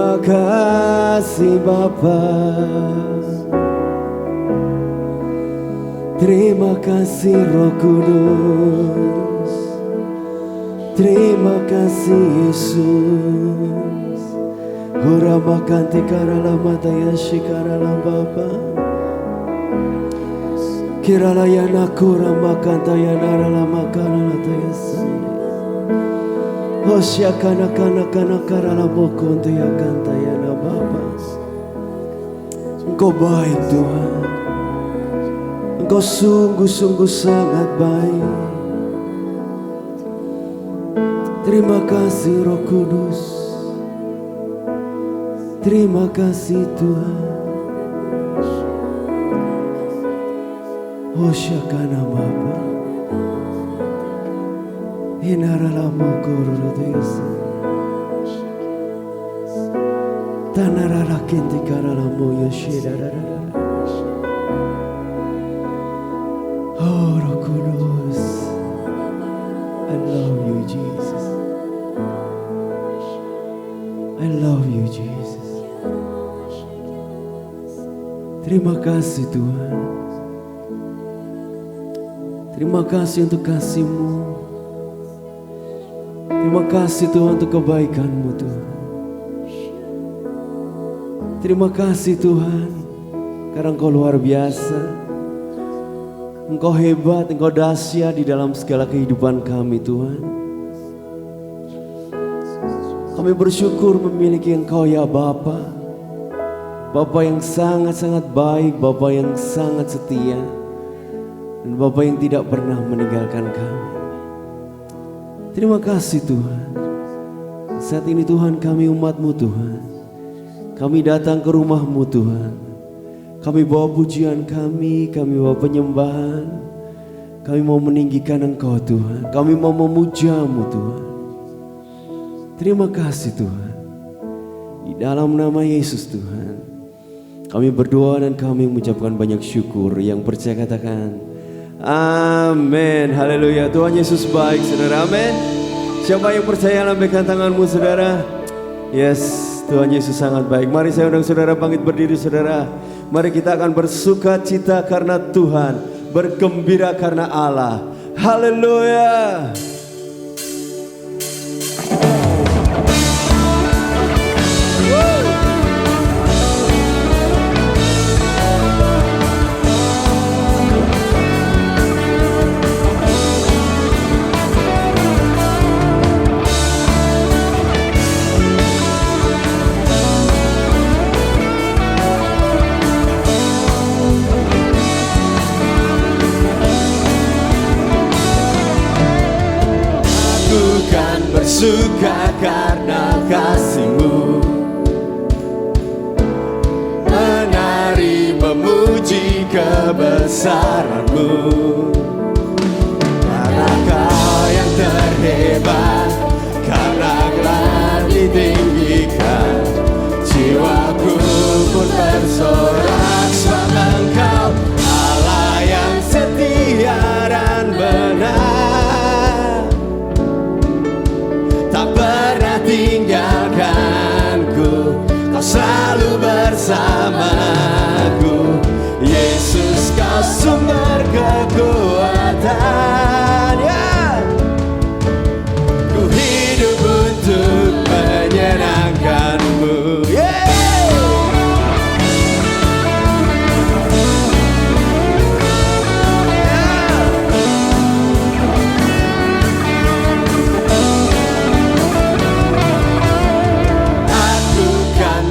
Terima kasih Bapa, terima kasih Roh Kudus, terima kasih Yesus. Hura makanti karala mataya shikarala Bapa, kirala yana kura makanta yana rala makala taya sani. Hosya kana karala bokonto ya kanta yana Bapa. Engkau baik Tuhan, Engkau sungguh-sungguh sangat baik. Terima kasih Roh Kudus, terima kasih Tuhan. Hosya kana Bapa, inarala mokoro desa, tanarala kinti karala moyo shirarara. Oh Roh Kudus, I love you Jesus, I love you Jesus. Terima kasih Tuhan, terima kasih untuk kasih-Mu, terima kasih Tuhan untuk kebaikan-Mu Tuhan. Terima kasih Tuhan, karena Engkau luar biasa. Engkau hebat, Engkau dahsyat di dalam segala kehidupan kami Tuhan. Kami bersyukur memiliki Engkau ya Bapa, Bapa yang sangat-sangat baik, Bapa yang sangat setia, dan Bapa yang tidak pernah meninggalkan kami. Terima kasih Tuhan. Saat ini Tuhan, kami umat-Mu Tuhan, kami datang ke rumah-Mu Tuhan. Kami bawa pujian kami bawa penyembahan. Kami mau meninggikan Engkau Tuhan, kami mau memuja-Mu Tuhan. Terima kasih Tuhan. Di dalam nama Yesus Tuhan, kami berdoa dan kami mengucapkan banyak syukur. Yang percaya katakan amin. Haleluya. Tuhan Yesus baik saudara, amin. Siapa yang percaya lambaikan tanganmu saudara. Yes, Tuhan Yesus sangat baik. Mari saya undang saudara bangkit berdiri saudara. Mari kita akan bersuka cita karena Tuhan, bergembira karena Allah. Haleluya. Bersuka karena kasih-Mu, menari memuji kebesaran-Mu. Karena Kau yang terhebat, karena telah ditinggikan, jiwaku pun bersorak sebab Engkau Allah yang setia dan benar. Tinggalkanku, Kau selalu bersamaku. Yesus, Kau sumber kekuatan, ya. Ku hidup untuk menyenangkan-Mu, yeah.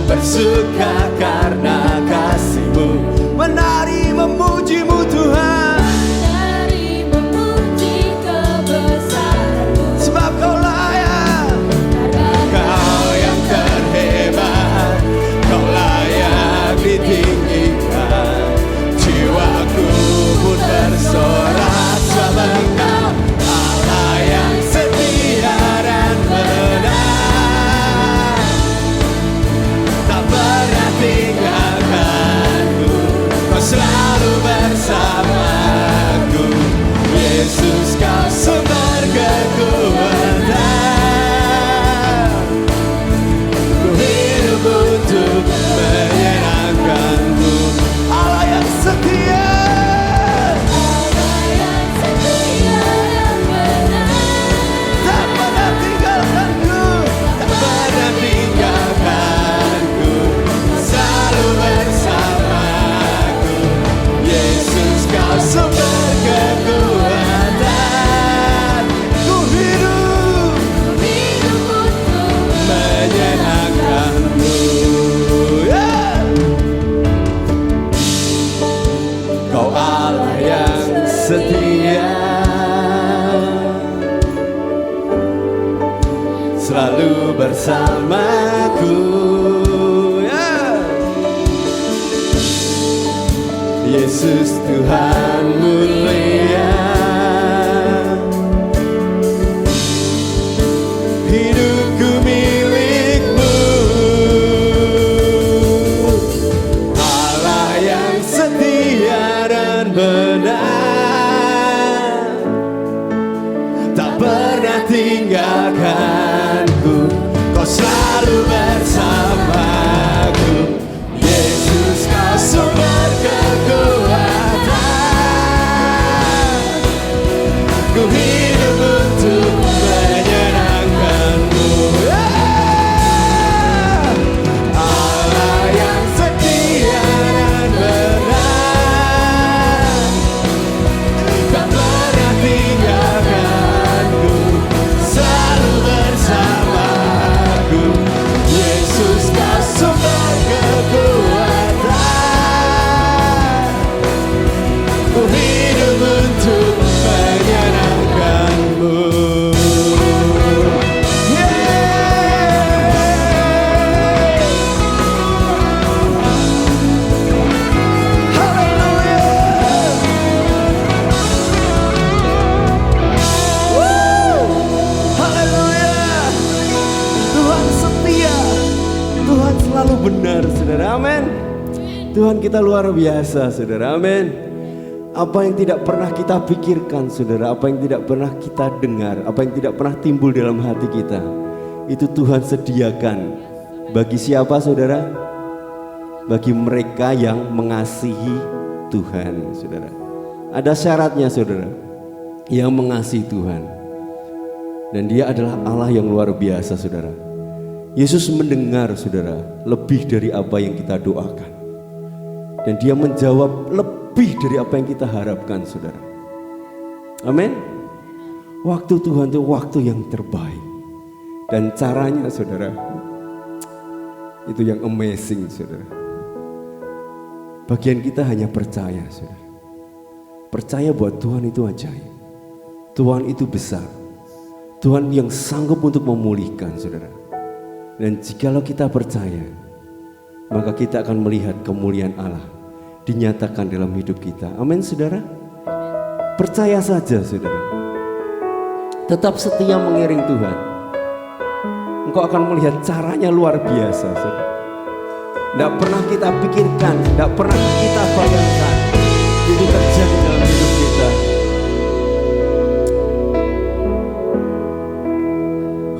Bersuka karena kasih-Mu, menari memuji-Mu Tuhan, menari memuji setia, selalu bersamaku. Yesus Tuhan mulia, hidupku milik-Mu. Allah yang setia dan benar, tak pernah tinggalkanku, Kau selalu bersamaku. Yesus, Kau sumber kekuatan, ku hidup untuk menyenangkan-Mu. Allah yang setia dan benar, tak pernah tinggalkanku, selalu bersamaku. Yesus, Kau sumber kekuatan, ku hidup untuk menyenangkan-Mu. Tuhan setia, Tuhan selalu benar, saudara. Amin. Tuhan kita luar biasa, saudara. Amin. Apa yang tidak pernah kita pikirkan, saudara, apa yang tidak pernah kita dengar, apa yang tidak pernah timbul dalam hati kita, itu Tuhan sediakan. Bagi siapa, saudara? Bagi mereka yang mengasihi Tuhan, saudara. Ada syaratnya, saudara, yang mengasihi Tuhan. Dan Dia adalah Allah yang luar biasa, saudara. Yesus mendengar, saudara, lebih dari apa yang kita doakan. Dan Dia menjawab lebih dari apa yang kita harapkan, saudara. Amin. Waktu Tuhan itu waktu yang terbaik. Dan caranya, saudara, itu yang amazing, saudara. Bagian kita hanya percaya, saudara. Percaya bahwa Tuhan itu ajaib. Tuhan itu besar. Tuhan yang sanggup untuk memulihkan, saudara. Dan jikalau kita percaya, maka kita akan melihat kemuliaan Allah dinyatakan dalam hidup kita. Amin, saudara. Percaya saja, saudara. Tetap setia mengiring Tuhan. Engkau akan melihat caranya luar biasa, saudara. Tidak pernah kita pikirkan, tidak pernah kita bayangkan itu terjadi dalam hidup kita.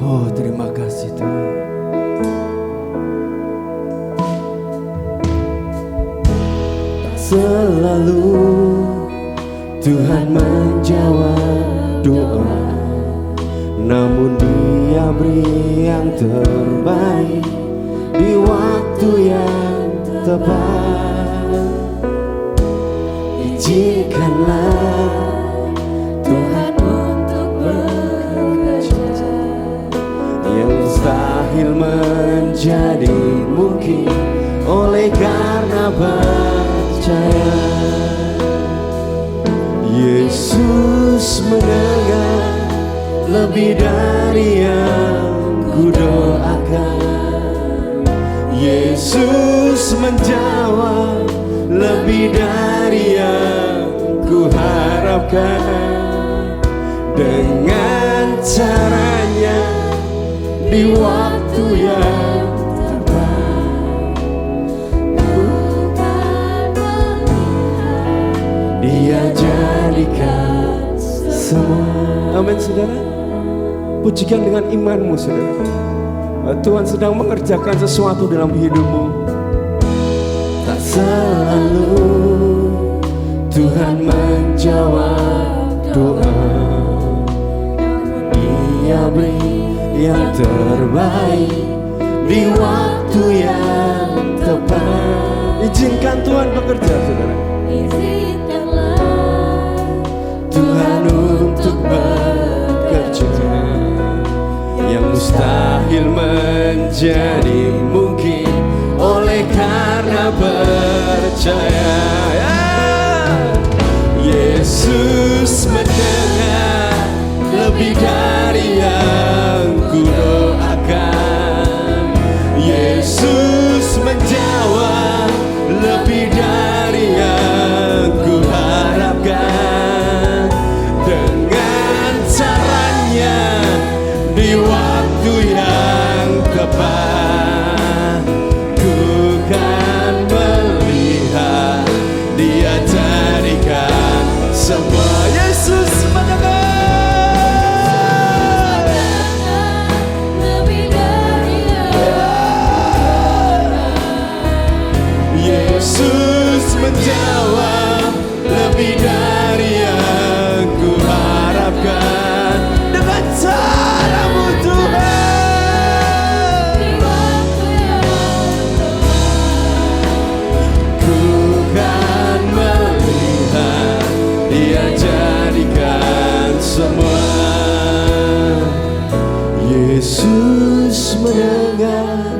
Oh, terima kasih Tuhan. Selalu Tuhan menjawab doa, namun Dia beri yang terbaik di waktu yang tepat. Izinkanlah Tuhan untuk bekerja, yang mustahil menjadi mungkin oleh karena percaya. Yesus mendengar lebih dari yang ku doakan. Yesus menjawab lebih dari yang ku harapkan. Dengan caranya di waktu yang tepat, Dia jadikan semua. Amin, saudara. Pujikan dengan imanmu, saudara. Tuhan sedang mengerjakan sesuatu dalam hidupmu. Tak selalu Tuhan menjawab doa, Dia beri yang terbaik di waktu yang tepat. Izinkan Tuhan bekerja, saudara. Izinkanlah Tuhan untuk bekerja, yang mustahil menjadi mungkin oleh karena percaya. Yesus Yesus mendengar lebih dari yang ku doakan. Yesus menjawab lebih dari yang ku harapkan. Dengan caranya di waktu yang tepat, ku kan melihat Dia jadikan semua. Yesus mendengar lebih dari Yesus menjawab lebih dari yang ku harapkan. Dengan caramu Tuhan, di waktu yang ku kan melihat Dia jadikan semua. Yesus mendengar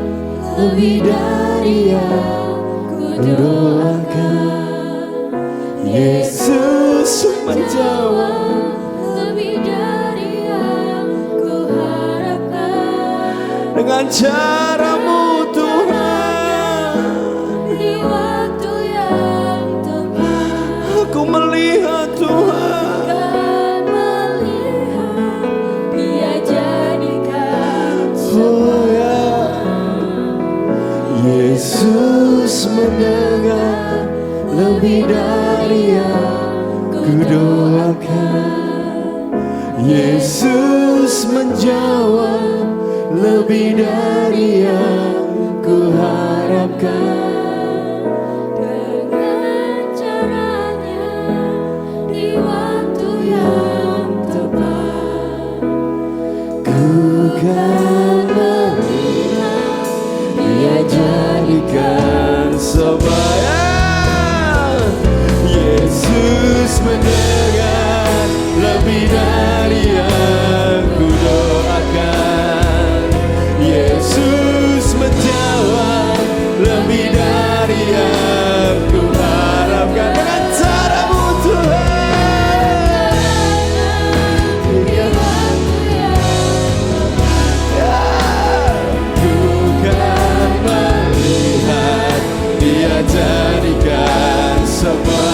lebih dari yang ku doakan. Yesus menjawab lebih dari yang ku harapkan. dengan caramu Tuhan. Di waktu yang tepat, Aku melihat Tuhan, kan melihat Dia jadikan oh ya. Yesus mendengar lebih dari yang ku doakan. Yesus menjawab lebih dari yang ku harapkan. dengan caranya di waktu yang tepat. Ku kan melihat Dia jadikan semua. Yesus mendengar lebih dari yang ku doakan. Yesus menjawab lebih dari yang ku harapkan. Dengan caramu Tuhan, Di waktu yang ku kan melihat Dia jadikan semua.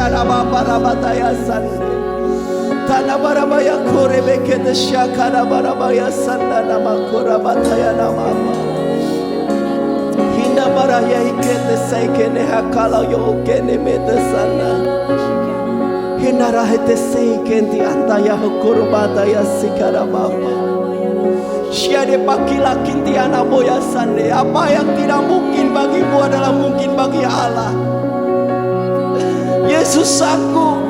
Shara baba rabataya sande. Tana barabaya kore bekete shakara barabaya sanda namakora bataya namama. Hinda baraya ikete saikene hakala yo kene mete sana. Hinda rahete saikenti antaya hokoro bataya sikara baba. Syade pakila kintiana boya sande. Apa yang tidak mungkin bagimu adalah mungkin bagi Allah. Yesus sanggup.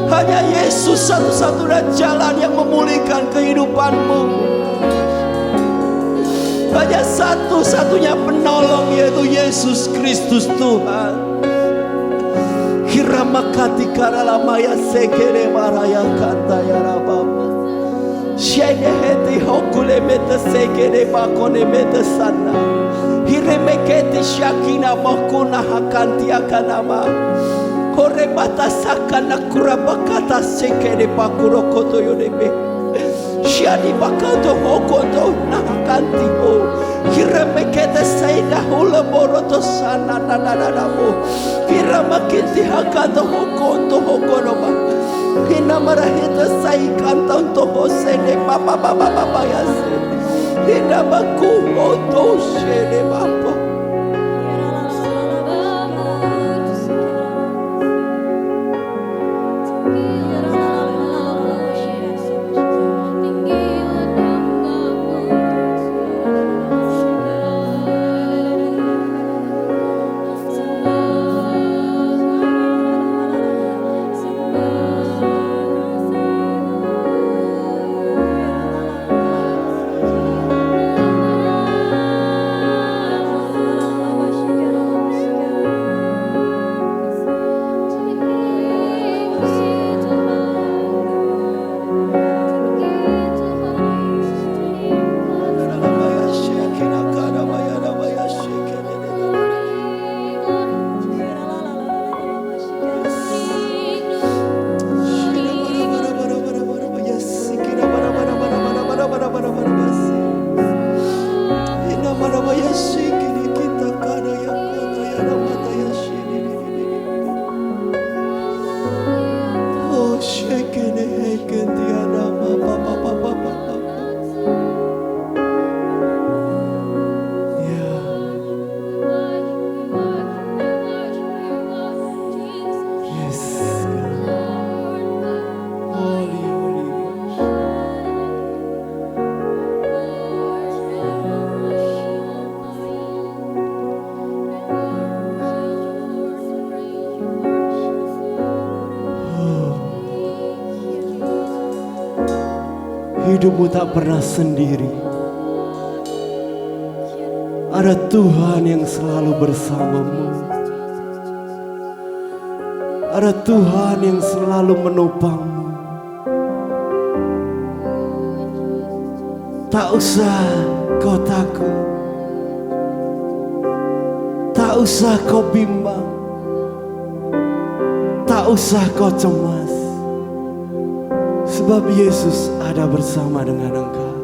Hanya Yesus satu-satunya jalan yang memulihkan kehidupanmu. Hanya satu-satunya penolong, yaitu Yesus Kristus Tuhan. Hiramakati karalamaya sekere maraya kata ya rababa. Shene heti hokule meta sekere bakone meta sana. Hiremeketi shakina mokuna hakanti akanama. Kore batasaka na kurabakata sekere pakuro koto yonebe. Shani bakato hokoto na hakanti ho. Hiremekete seida hula boroto sana na na na na mo. Hiramakiti hakato hokoto hokoroba. Hinamarahita sai kantang toho sene papa papa papa yase. Hinamaku oto sene papa. Hidupmu tak pernah sendiri. Ada Tuhan yang selalu bersamamu. Ada Tuhan yang selalu menopangmu. Tak usah kau takut. Tak usah kau bimbang. Tak usah kau cemas. Sebab Yesus ada bersama dengan engkau.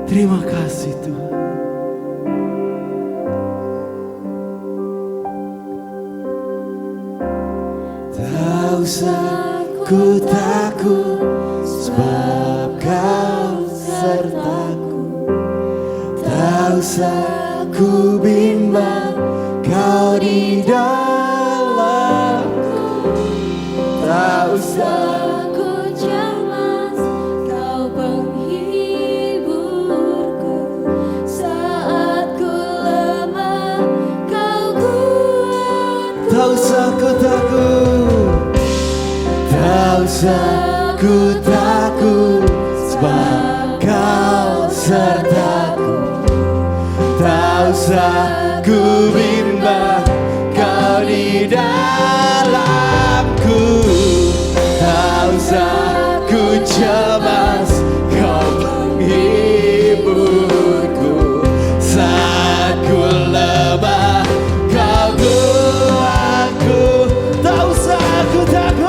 Terima kasih Tuhan. Tak usah ku takut, sebab Kau sertaku. Tak usah ku bimbang, Kau di dalamku. Tak usah tak usah ku takut, tak usah ku takut, sebab Kau sertaku. Tak usah ku bimbang, Kau di dalamku. Tak usah ku cemas, Kau penghiburku. Saat ku lemah, Kau kuatku. Tak usah ku takut,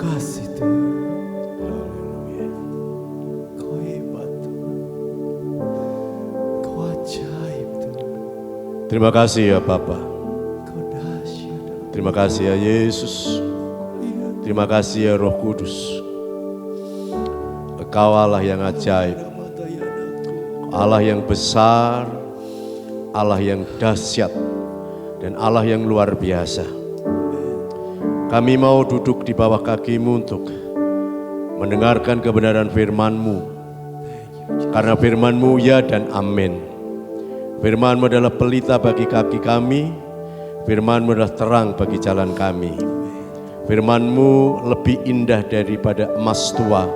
kasih Tuhan. Haleluya. Kau hebat Tuhan. Kau ajaib Tuhan. Terima kasih ya Bapa. Kau dahsyat. Terima kasih ya Yesus. Terima kasih ya Roh Kudus. Engkau Allah yang ajaib, Allah yang besar, Allah yang dahsyat, dan Allah yang luar biasa. Kami mau duduk di bawah kaki-Mu untuk mendengarkan kebenaran firman-Mu. Karena firman-Mu ya dan amin. Firman-Mu adalah pelita bagi kaki kami, firman-Mu adalah terang bagi jalan kami. Firman-Mu lebih indah daripada emas tua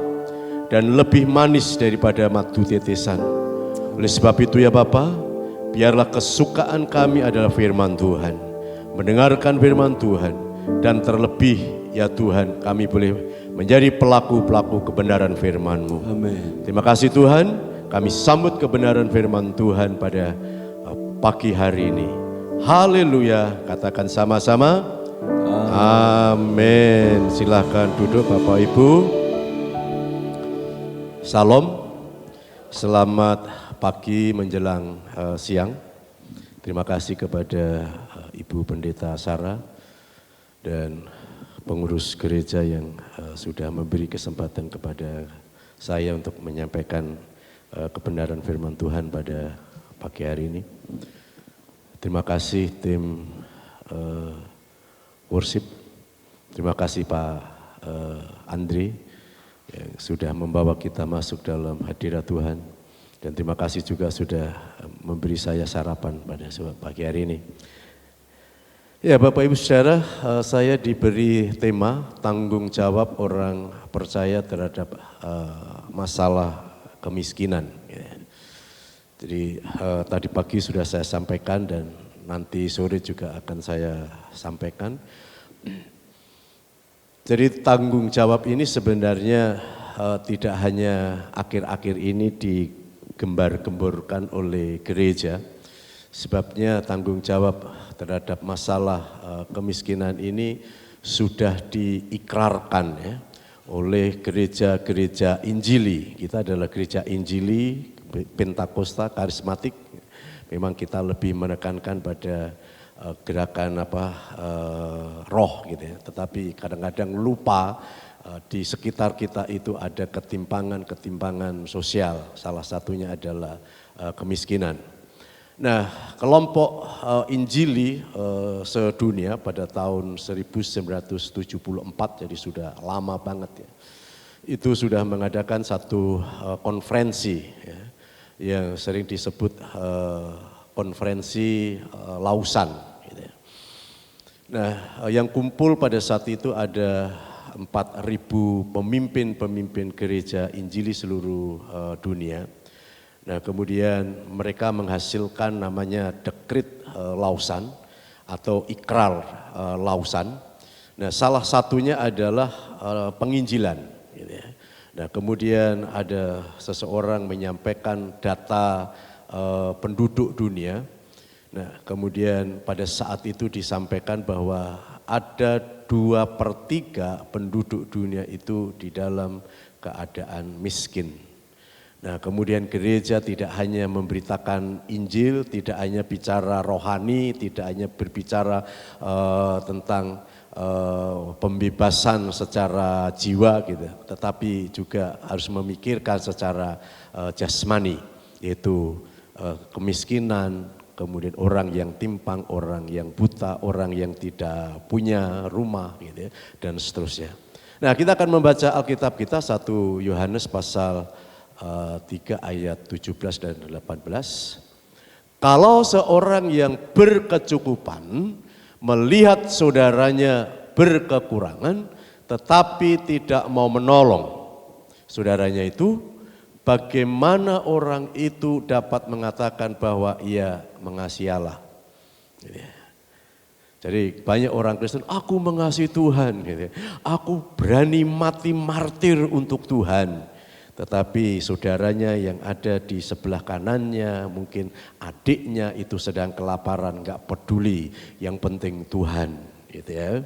dan lebih manis daripada madu tetesan. Oleh sebab itu ya Bapa, biarlah kesukaan kami adalah firman Tuhan. Mendengarkan firman Tuhan, dan terlebih ya Tuhan, kami boleh menjadi pelaku-pelaku kebenaran firman-Mu. Amin. Terima kasih Tuhan, kami sambut kebenaran firman Tuhan pada pagi hari ini. Haleluya, katakan sama-sama. Amin. Silahkan duduk Bapak Ibu. Salam, selamat pagi menjelang siang. Terima kasih kepada Ibu Pendeta Sarah dan pengurus gereja yang sudah memberi kesempatan kepada saya untuk menyampaikan kebenaran firman Tuhan pada pagi hari ini. Terima kasih tim worship, terima kasih Pak Andre yang sudah membawa kita masuk dalam hadirat Tuhan, dan terima kasih juga sudah memberi saya sarapan pada pagi hari ini. Ya Bapak Ibu Saudara, saya diberi tema tanggung jawab orang percaya terhadap masalah kemiskinan. Jadi tadi pagi sudah saya sampaikan dan nanti sore juga akan saya sampaikan. Jadi tanggung jawab ini sebenarnya tidak hanya akhir-akhir ini digembar-gemborkan oleh gereja. Sebabnya tanggung jawab terhadap masalah kemiskinan ini sudah diikrarkan ya, oleh gereja-gereja Injili. Kita adalah gereja Injili, Pentakosta, Karismatik. Memang kita lebih menekankan pada gerakan roh gitu ya. Tetapi kadang-kadang lupa di sekitar kita itu ada ketimpangan sosial. Salah satunya adalah kemiskinan. Nah, kelompok Injili sedunia pada tahun 1974, jadi sudah lama banget ya. Itu sudah mengadakan satu konferensi ya, yang sering disebut konferensi Lausan. Gitu ya. Nah, yang kumpul pada saat itu ada 4.000 pemimpin gereja Injili seluruh dunia. Nah, kemudian mereka menghasilkan namanya Dekrit Lausan atau Ikrar Lausan. Nah, salah satunya adalah penginjilan. Gitu ya. Nah, kemudian ada seseorang menyampaikan data penduduk dunia. Nah, kemudian pada saat itu disampaikan bahwa ada 2/3 penduduk dunia itu di dalam keadaan miskin. Nah, kemudian gereja tidak hanya memberitakan Injil, tidak hanya bicara rohani, tidak hanya berbicara tentang pembebasan secara jiwa gitu, tetapi juga harus memikirkan secara jasmani, yaitu kemiskinan, kemudian orang yang timpang, orang yang buta, orang yang tidak punya rumah gitu ya, dan seterusnya. Nah, kita akan membaca Alkitab kita 1 Yohanes pasal 3 ayat 17 dan 18. Kalau seorang yang berkecukupan melihat saudaranya berkekurangan tetapi tidak mau menolong saudaranya itu, bagaimana orang itu dapat mengatakan bahwa ia mengasihi Allah? Jadi banyak orang Kristen, aku mengasihi Tuhan, aku berani mati martir untuk Tuhan. Tetapi saudaranya yang ada di sebelah kanannya, mungkin adiknya itu sedang kelaparan, gak peduli, yang penting Tuhan. Gitu ya.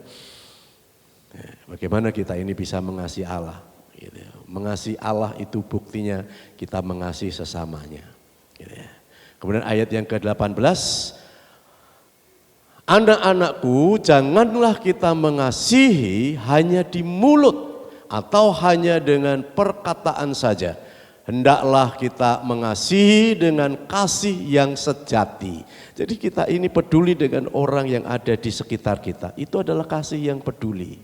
Bagaimana kita ini bisa mengasihi Allah. Gitu ya. Mengasihi Allah itu buktinya kita mengasihi sesamanya. Gitu ya. Kemudian ayat yang ke-18, anak-anakku janganlah kita mengasihi hanya di mulut atau hanya dengan perkataan saja. Hendaklah kita mengasihi dengan kasih yang sejati. Jadi kita ini peduli dengan orang yang ada di sekitar kita. Itu adalah kasih yang peduli.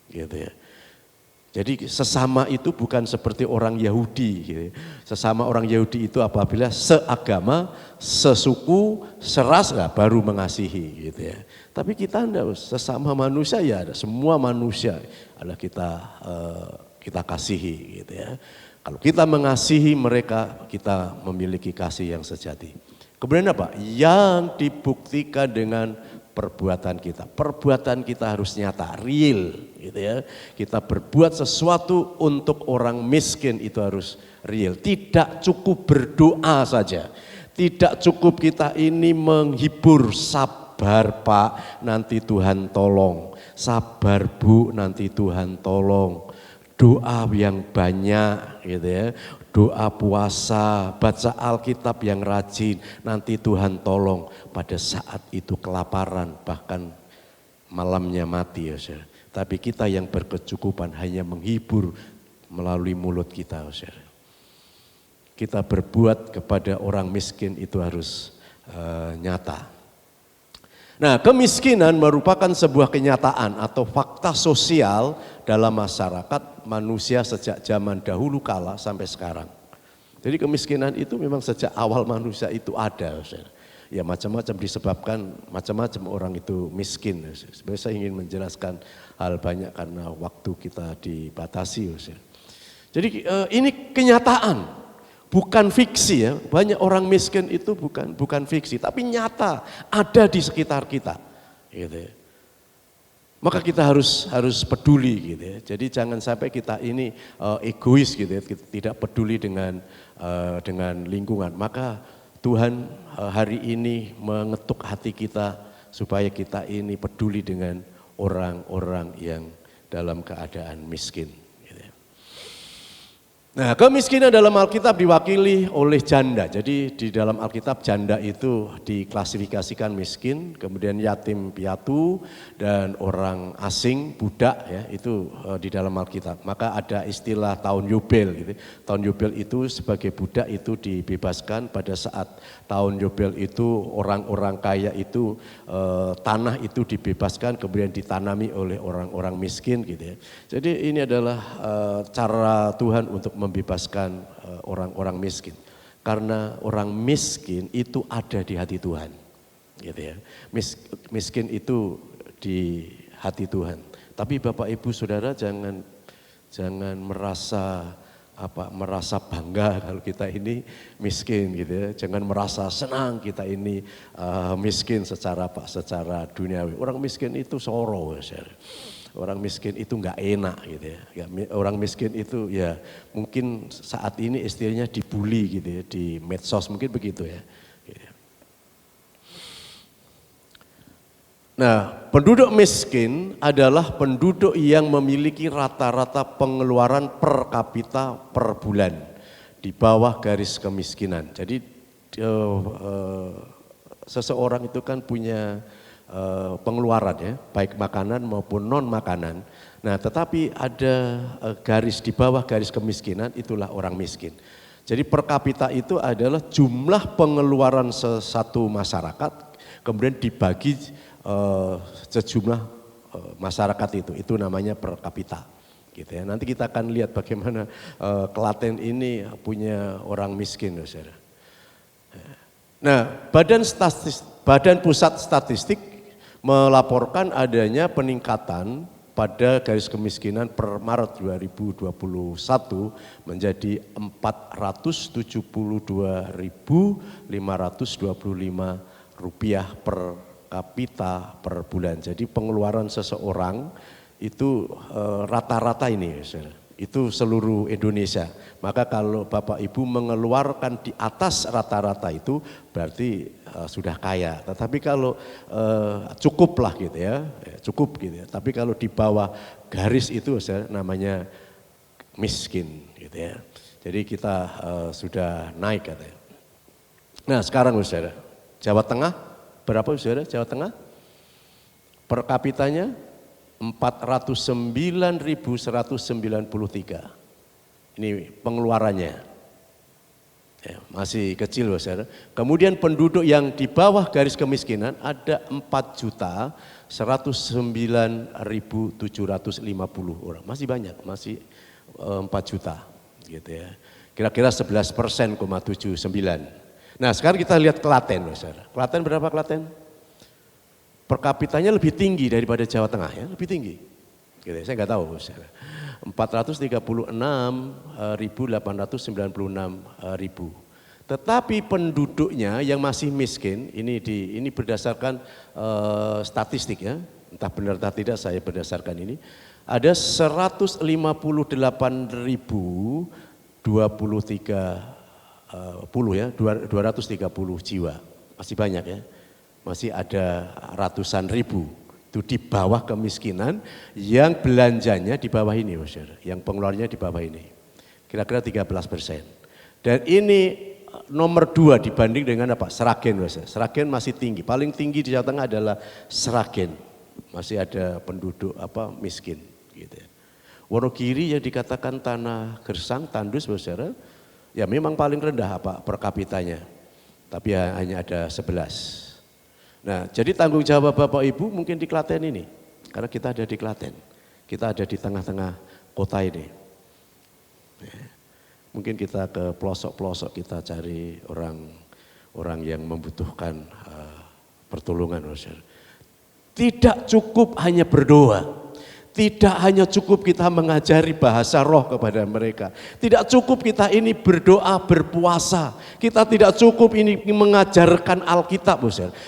Gitu ya. Jadi sesama itu bukan seperti orang Yahudi. Gitu. Sesama orang Yahudi itu apabila seagama, sesuku, seras baru mengasihi. Gitu ya. Tapi kita enggak, sesama manusia ya ada, semua manusia adalah kita kasihi. Gitu ya. Kalau kita mengasihi mereka, kita memiliki kasih yang sejati. Kemudian apa? Yang dibuktikan dengan perbuatan kita. Perbuatan kita harus nyata, real, gitu ya. Kita berbuat sesuatu untuk orang miskin itu harus real. Tidak cukup berdoa saja. Tidak cukup kita ini menghibur, sabar Pak, nanti Tuhan tolong. Sabar Bu, nanti Tuhan tolong. Doa yang banyak gitu ya, doa puasa, baca Alkitab yang rajin, nanti Tuhan tolong. Pada saat itu kelaparan, bahkan malamnya mati ya saudara. Tapi kita yang berkecukupan hanya menghibur melalui mulut kita saudara. Kita berbuat kepada orang miskin itu harus nyata. Nah, kemiskinan merupakan sebuah kenyataan atau fakta sosial dalam masyarakat manusia sejak zaman dahulu kala sampai sekarang. Jadi kemiskinan itu memang sejak awal manusia itu ada. Ya macam-macam disebabkan macam-macam orang itu miskin. Sebenarnya saya ingin menjelaskan hal banyak karena waktu kita dibatasi. Jadi ini kenyataan. Bukan fiksi ya, banyak orang miskin itu bukan fiksi, tapi nyata ada di sekitar kita, gitu ya. Maka kita harus peduli, gitu ya. Jadi jangan sampai kita ini egois, gitu ya, tidak peduli dengan lingkungan. Maka Tuhan hari ini mengetuk hati kita supaya kita ini peduli dengan orang-orang yang dalam keadaan miskin. Nah, kemiskinan dalam Alkitab diwakili oleh janda. Jadi di dalam Alkitab janda itu diklasifikasikan miskin, kemudian yatim piatu dan orang asing, budak ya, itu di dalam Alkitab. Maka ada istilah tahun Yobel gitu. Tahun Yobel itu sebagai budak itu dibebaskan pada saat tahun Yobel itu orang-orang kaya itu tanah itu dibebaskan kemudian ditanami oleh orang-orang miskin gitu ya. Jadi ini adalah cara Tuhan untuk membebaskan orang-orang miskin. Karena orang miskin itu ada di hati Tuhan. Gitu ya. Miskin itu di hati Tuhan. Tapi Bapak Ibu Saudara jangan merasa bangga kalau kita ini miskin gitu ya. Jangan merasa senang kita ini miskin secara duniawi. Orang miskin itu soro ya. Orang miskin itu enggak enak gitu ya. Orang miskin itu ya mungkin saat ini istilahnya dibully gitu ya, di medsos mungkin begitu ya. Nah, penduduk miskin adalah penduduk yang memiliki rata-rata pengeluaran per kapita per bulan di bawah garis kemiskinan. Jadi seseorang itu kan punya pengeluaran ya, baik makanan maupun non makanan. Nah, tetapi ada garis di bawah garis kemiskinan, itulah orang miskin. Jadi per kapita itu adalah jumlah pengeluaran satu masyarakat, kemudian dibagi sejumlah masyarakat itu namanya per kapita. Gitu ya. Nanti kita akan lihat bagaimana Klaten ini punya orang miskin, saudara. Nah, Badan Pusat Statistik melaporkan adanya peningkatan pada garis kemiskinan per Maret 2021 menjadi 472.525 rupiah per kapita per bulan. Jadi pengeluaran seseorang itu rata-rata ini, Itu seluruh Indonesia. Maka kalau Bapak Ibu mengeluarkan di atas rata-rata itu berarti sudah kaya. Tetapi kalau cukup lah gitu ya, cukup gitu ya. Tapi kalau di bawah garis itu namanya miskin gitu ya. Jadi kita sudah naik katanya. Nah sekarang saudara, Jawa Tengah berapa saudara Jawa Tengah? Per kapitanya 409.193. Ini pengeluarannya. Ya, masih kecil loh saudara. Kemudian penduduk yang di bawah garis kemiskinan ada 4.109.750 orang. Masih banyak, masih 4 juta gitu ya. Kira-kira 11%,79. Nah sekarang kita lihat Klaten loh saudara. Klaten berapa Klaten? Per kapitanya lebih tinggi daripada Jawa Tengah ya, lebih tinggi. Gitu, saya nggak tahu. 436.896.000. Tetapi penduduknya yang masih miskin, ini berdasarkan statistik ya, entah benar atau tidak saya berdasarkan ini, ada 230 jiwa, masih banyak ya. Masih ada ratusan ribu itu di bawah kemiskinan yang belanjanya di bawah ini, yang pengeluarannya di bawah ini, kira-kira 13%. Dan ini nomor 2 dibanding dengan apa? Sragen, Sragen masih tinggi, paling tinggi di Jawa Tengah adalah Sragen, masih ada penduduk miskin, gitu ya. Wonogiri yang dikatakan tanah gersang, tandus, ya memang paling rendah per kapitanya, tapi hanya ada 11. Nah, jadi tanggung jawab Bapak Ibu mungkin di Klaten ini, karena kita ada di Klaten, kita ada di tengah-tengah kota ini. Mungkin kita ke pelosok-pelosok, kita cari orang yang membutuhkan pertolongan. Tidak cukup hanya berdoa. Tidak hanya cukup kita mengajari bahasa roh kepada mereka. Tidak cukup kita ini berdoa, berpuasa. Kita tidak cukup ini mengajarkan Alkitab,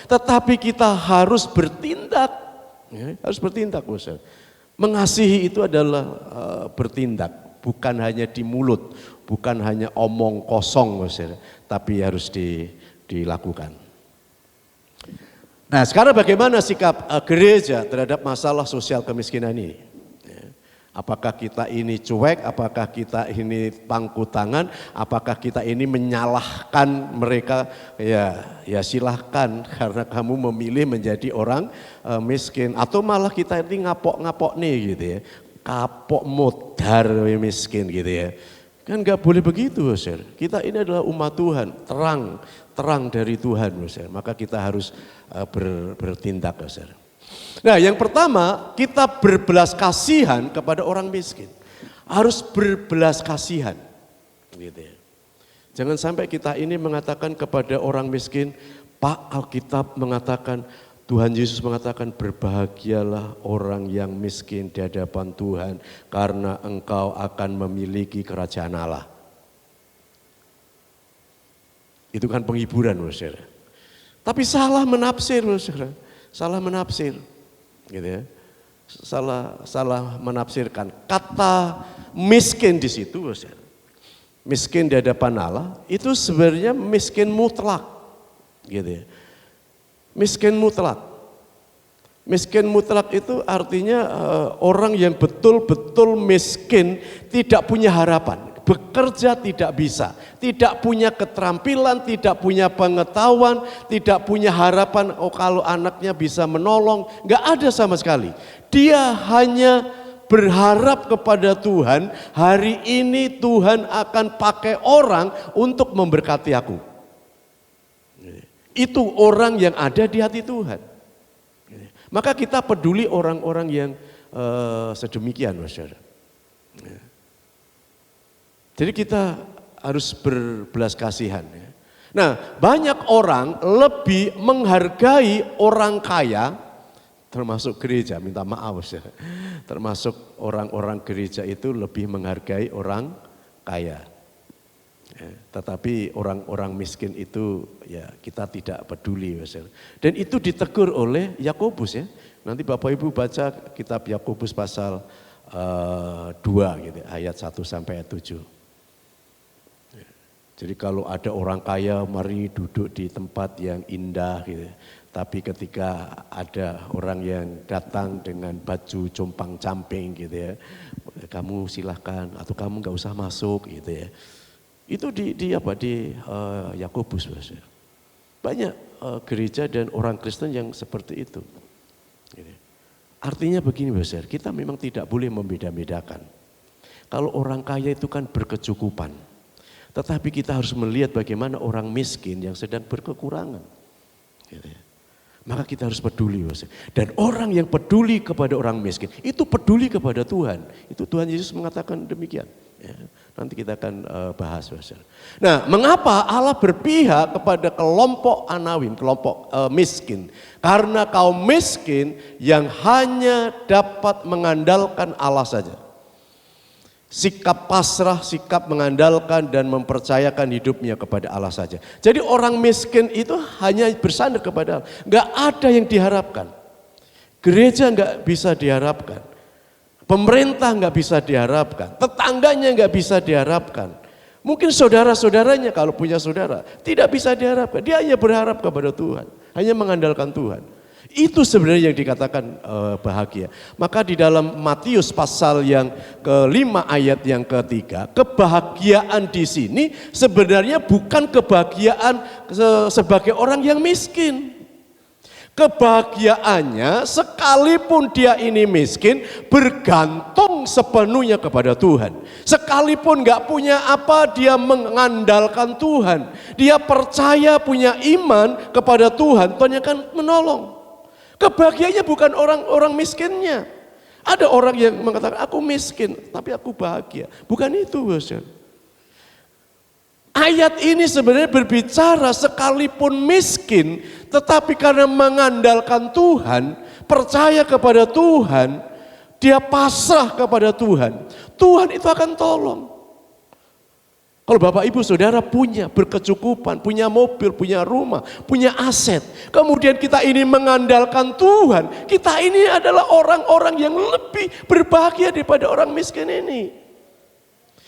tetapi kita harus bertindak. Ya, harus bertindak, Mengasihi itu adalah bertindak, bukan hanya di mulut, bukan hanya omong kosong, tapi harus dilakukan. Nah sekarang bagaimana sikap gereja terhadap masalah sosial kemiskinan ini? Apakah kita ini cuek, apakah kita ini pangku tangan, apakah kita ini menyalahkan mereka? Ya silahkan, karena kamu memilih menjadi orang miskin. Atau malah kita ini ngapok-ngapok nih gitu ya, kapok modar miskin gitu ya. Kan gak boleh begitu, kita ini adalah umat Tuhan, terang dari Tuhan, maka kita harus bertindak. Nah yang pertama, kita berbelas kasihan kepada orang miskin, harus berbelas kasihan. Gitu ya. Jangan sampai kita ini mengatakan kepada orang miskin, Pak, Alkitab mengatakan, Tuhan Yesus mengatakan, berbahagialah orang yang miskin di hadapan Tuhan, karena engkau akan memiliki kerajaan Allah. Itu kan penghiburan, saudara. Tapi salah menafsir, saudara. Salah menafsir, gitu ya. Salah menafsirkan kata miskin di situ, saudara. Miskin di hadapan Allah itu sebenarnya miskin mutlak, gitu ya. Miskin mutlak. Miskin mutlak itu artinya orang yang betul-betul miskin, tidak punya harapan, bekerja tidak bisa, tidak punya keterampilan, tidak punya pengetahuan, tidak punya harapan kalau anaknya bisa menolong, nggak ada sama sekali. Dia hanya berharap kepada Tuhan, hari ini Tuhan akan pakai orang untuk memberkati aku. Itu orang yang ada di hati Tuhan. Maka kita peduli orang-orang yang sedemikian, saudara. Jadi kita harus berbelas kasihan. Nah, banyak orang lebih menghargai orang kaya, termasuk gereja, minta maaf, saudara. Termasuk orang-orang gereja itu lebih menghargai orang kaya. Tetapi orang-orang miskin itu ya kita tidak peduli. Dan itu ditegur oleh Yakobus ya. Nanti Bapak Ibu baca kitab Yakobus pasal 2 gitu, ayat 1 sampai ayat 7. Jadi kalau ada orang kaya mari duduk di tempat yang indah gitu. Tapi ketika ada orang yang datang dengan baju compang-camping gitu ya, kamu silahkan atau kamu nggak usah masuk gitu ya. Itu di Yakobus. Banyak gereja dan orang Kristen yang seperti itu. Gitu. Artinya begini besar, kita memang tidak boleh membeda-bedakan. Kalau orang kaya itu kan berkecukupan. Tetapi kita harus melihat bagaimana orang miskin yang sedang berkekurangan. Gitu ya. Maka kita harus peduli. Dan orang yang peduli kepada orang miskin, itu peduli kepada Tuhan. Itu Tuhan Yesus mengatakan demikian. Ya, nanti kita akan bahas. Nah, mengapa Allah berpihak kepada kelompok Anawim, kelompok miskin? Karena kaum miskin yang hanya dapat mengandalkan Allah saja. Sikap pasrah, sikap mengandalkan dan mempercayakan hidupnya kepada Allah saja. Jadi orang miskin itu hanya bersandar kepada Allah. Gak ada yang diharapkan. Gereja gak bisa diharapkan. Pemerintah gak bisa diharapkan. Tetangganya gak bisa diharapkan. Mungkin saudara-saudaranya kalau punya saudara tidak bisa diharapkan. Dia hanya berharap kepada Tuhan. Hanya mengandalkan Tuhan. Itu sebenarnya yang dikatakan bahagia. Maka di dalam Matius pasal yang ke-5 ayat yang ke-3, kebahagiaan di sini sebenarnya bukan kebahagiaan sebagai orang yang miskin. Kebahagiaannya sekalipun dia ini miskin bergantung sepenuhnya kepada Tuhan. Sekalipun gak punya apa dia mengandalkan Tuhan. Dia percaya punya iman kepada Tuhan, Tuhan akan menolong. Kebahagiaannya bukan orang miskinnya. Ada orang yang mengatakan aku miskin tapi aku bahagia. Bukan itu, Bos. Ayat ini sebenarnya berbicara sekalipun miskin tetapi karena mengandalkan Tuhan, percaya kepada Tuhan, dia pasrah kepada Tuhan. Tuhan itu akan tolong. Kalau Bapak Ibu Saudara punya berkecukupan, punya mobil, punya rumah, punya aset. Kemudian kita ini mengandalkan Tuhan. Kita ini adalah orang-orang yang lebih berbahagia daripada orang miskin ini.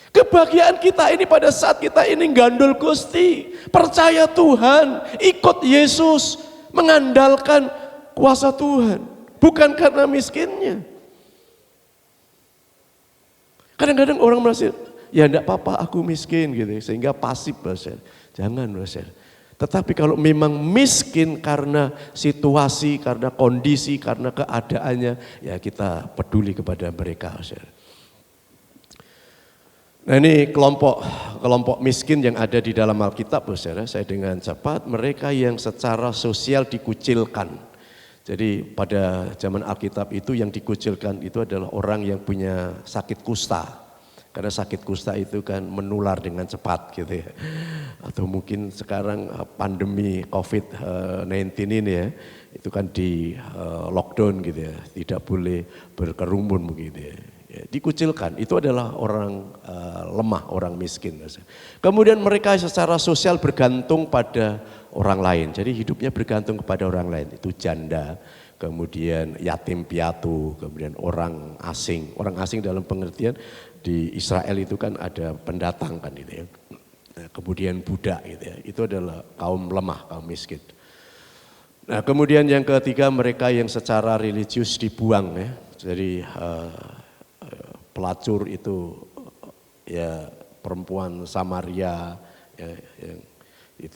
Kebahagiaan kita ini pada saat kita ini gandul Gusti. Percaya Tuhan, ikut Yesus, mengandalkan kuasa Tuhan. Bukan karena miskinnya. Kadang-kadang orang merasa, ya enggak apa-apa aku miskin gitu, sehingga pasif Bos. Jangan Bos. Tetapi kalau memang miskin karena situasi, karena kondisi, karena keadaannya, ya kita peduli kepada mereka Bos. Nah ini kelompok miskin yang ada di dalam Alkitab Bos. Saya dengan cepat, mereka yang secara sosial dikucilkan. Jadi pada zaman Alkitab itu yang dikucilkan itu adalah orang yang punya sakit kusta. Karena sakit kusta itu kan menular dengan cepat gitu ya. Atau mungkin sekarang pandemi COVID-19 ini ya, itu kan di lockdown gitu ya, tidak boleh berkerumun begitu ya. Dikucilkan, itu adalah orang lemah, orang miskin. Kemudian mereka secara sosial bergantung pada orang lain, jadi hidupnya bergantung kepada orang lain, itu janda. Kemudian yatim piatu, kemudian orang asing dalam pengertian di Israel itu kan ada pendatang kan gitu ya. Nah, kemudian budak gitu ya, itu adalah kaum lemah, kaum miskin. Nah kemudian yang ketiga mereka yang secara religius dibuang ya, jadi pelacur itu ya perempuan Samaria ya,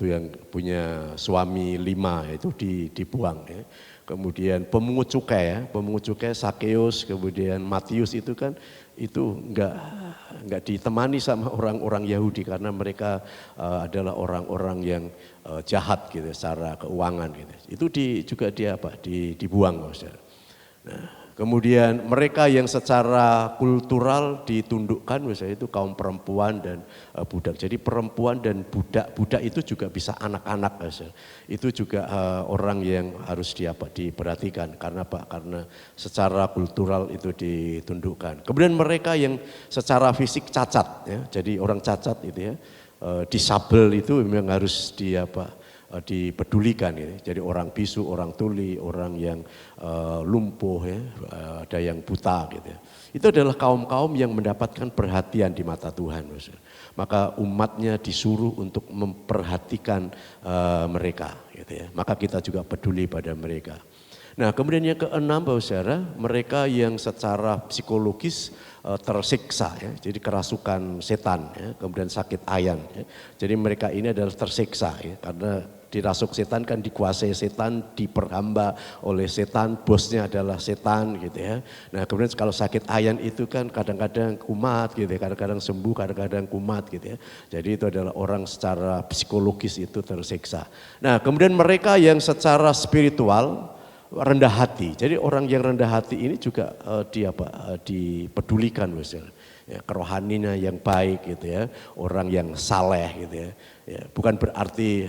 yang punya suami 5 itu dibuang ya. Kemudian pemungut cukai Sakeus, kemudian Matius itu kan itu enggak ditemani sama orang-orang Yahudi karena mereka adalah orang-orang yang jahat gitu secara keuangan gitu. Itu juga dibuang Saudara. Nah, kemudian mereka yang secara kultural ditundukkan misalnya itu kaum perempuan dan budak. Jadi perempuan dan budak itu juga bisa anak-anak. Itu juga orang yang harus diperhatikan. Karena apa? Karena secara kultural itu ditundukkan. Kemudian mereka yang secara fisik cacat ya. Jadi orang cacat itu ya, disabel itu memang harus dipedulikan gitu. Jadi orang bisu, orang tuli, orang yang lumpuh ya, ada yang buta gitu ya. Itu adalah kaum-kaum yang mendapatkan perhatian di mata Tuhan. Maka umatnya disuruh untuk memperhatikan mereka gitu ya. Maka kita juga peduli pada mereka. Nah kemudian yang keenam Bapak Saudara, mereka yang secara psikologis tersiksa ya, jadi kerasukan setan ya, kemudian sakit ayan ya. Jadi mereka ini adalah tersiksa ya, karena dirasuk setan kan dikuasai setan, diperhamba oleh setan, bosnya adalah setan gitu ya. Nah kemudian kalau sakit ayan itu kan kadang-kadang kumat gitu ya, kadang-kadang sembuh, kadang-kadang kumat gitu ya. Jadi itu adalah orang secara psikologis itu tersiksa. Nah kemudian mereka yang secara spiritual rendah hati. Jadi orang yang rendah hati ini juga dipedulikan misalnya. Ya, kerohaniannya yang baik gitu ya, orang yang saleh gitu ya. Ya, bukan berarti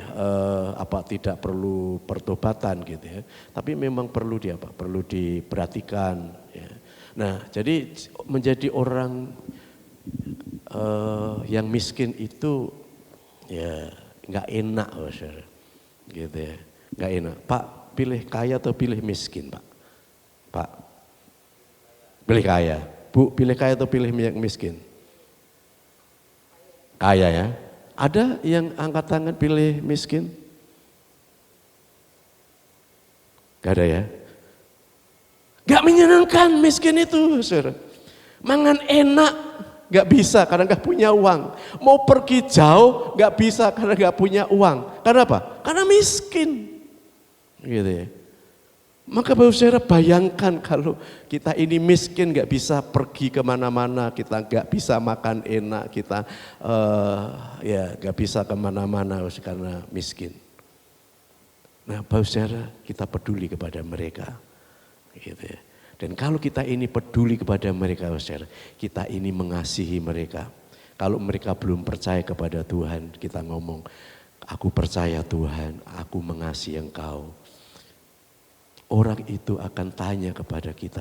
tidak perlu pertobatan gitu ya, tapi memang perlu perlu diperhatikan. Ya. Nah, jadi menjadi orang yang miskin itu ya nggak enak, gitu ya, nggak enak. Pak, pilih kaya atau pilih miskin, Pak? Pak, pilih kaya. Bu, pilih kaya atau pilih miskin? Kaya ya. Ada yang angkat tangan pilih miskin? Gak ada ya? Gak menyenangkan miskin itu, saudara. Mangan enak, gak bisa karena gak punya uang. Mau pergi jauh, gak bisa karena gak punya uang. Karena apa? Karena miskin. Gitu ya. Maka Bapak Saudara bayangkan kalau kita ini miskin, gak bisa pergi kemana-mana, kita gak bisa makan enak, kita gak bisa kemana-mana karena miskin. Nah Bapak Saudara, kita peduli kepada mereka. Gitu ya. Dan kalau kita ini peduli kepada mereka, Bapak Saudara, kita ini mengasihi mereka. Kalau mereka belum percaya kepada Tuhan, kita ngomong, aku percaya Tuhan, aku mengasihi Engkau. Orang itu akan tanya kepada kita,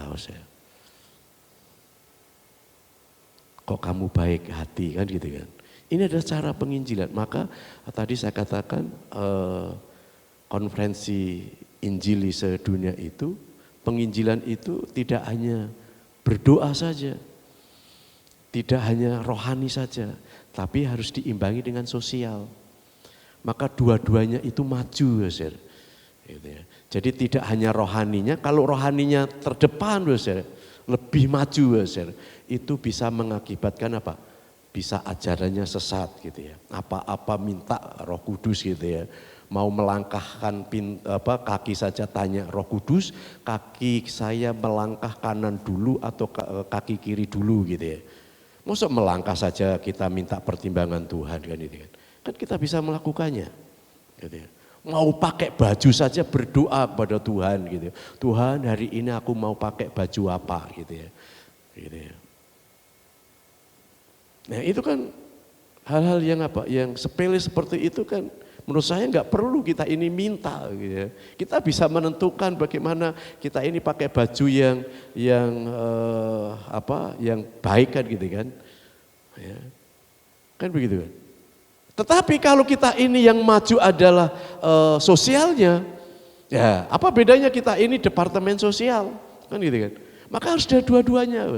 kok kamu baik hati kan gitu kan. Ini adalah cara penginjilan. Maka tadi saya katakan konferensi Injili sedunia itu, penginjilan itu tidak hanya berdoa saja, tidak hanya rohani saja, tapi harus diimbangi dengan sosial. Maka dua-duanya itu maju, gitu ya. Jadi tidak hanya rohaninya, kalau rohaninya terdepan, lebih maju, itu bisa mengakibatkan apa? Bisa ajarannya sesat gitu ya. Apa-apa minta Roh Kudus gitu ya. Mau melangkahkan kaki saja tanya Roh Kudus, kaki saya melangkah kanan dulu atau kaki kiri dulu gitu ya. Masa melangkah saja kita minta pertimbangan Tuhan kan itu kan. Kan kita bisa melakukannya gitu ya. Mau pakai baju saja berdoa kepada Tuhan gitu. Tuhan hari ini aku mau pakai baju apa gitu ya. Gitu ya. Nah itu kan hal-hal yang yang sepele seperti itu kan menurut saya nggak perlu kita ini minta gitu ya. Kita bisa menentukan bagaimana kita ini pakai baju yang baik kan gitu kan. Ya. Kan begitu kan. Tetapi kalau kita ini yang maju adalah sosialnya, ya apa bedanya kita ini departemen sosial, kan gitu kan. Maka harus ada dua-duanya.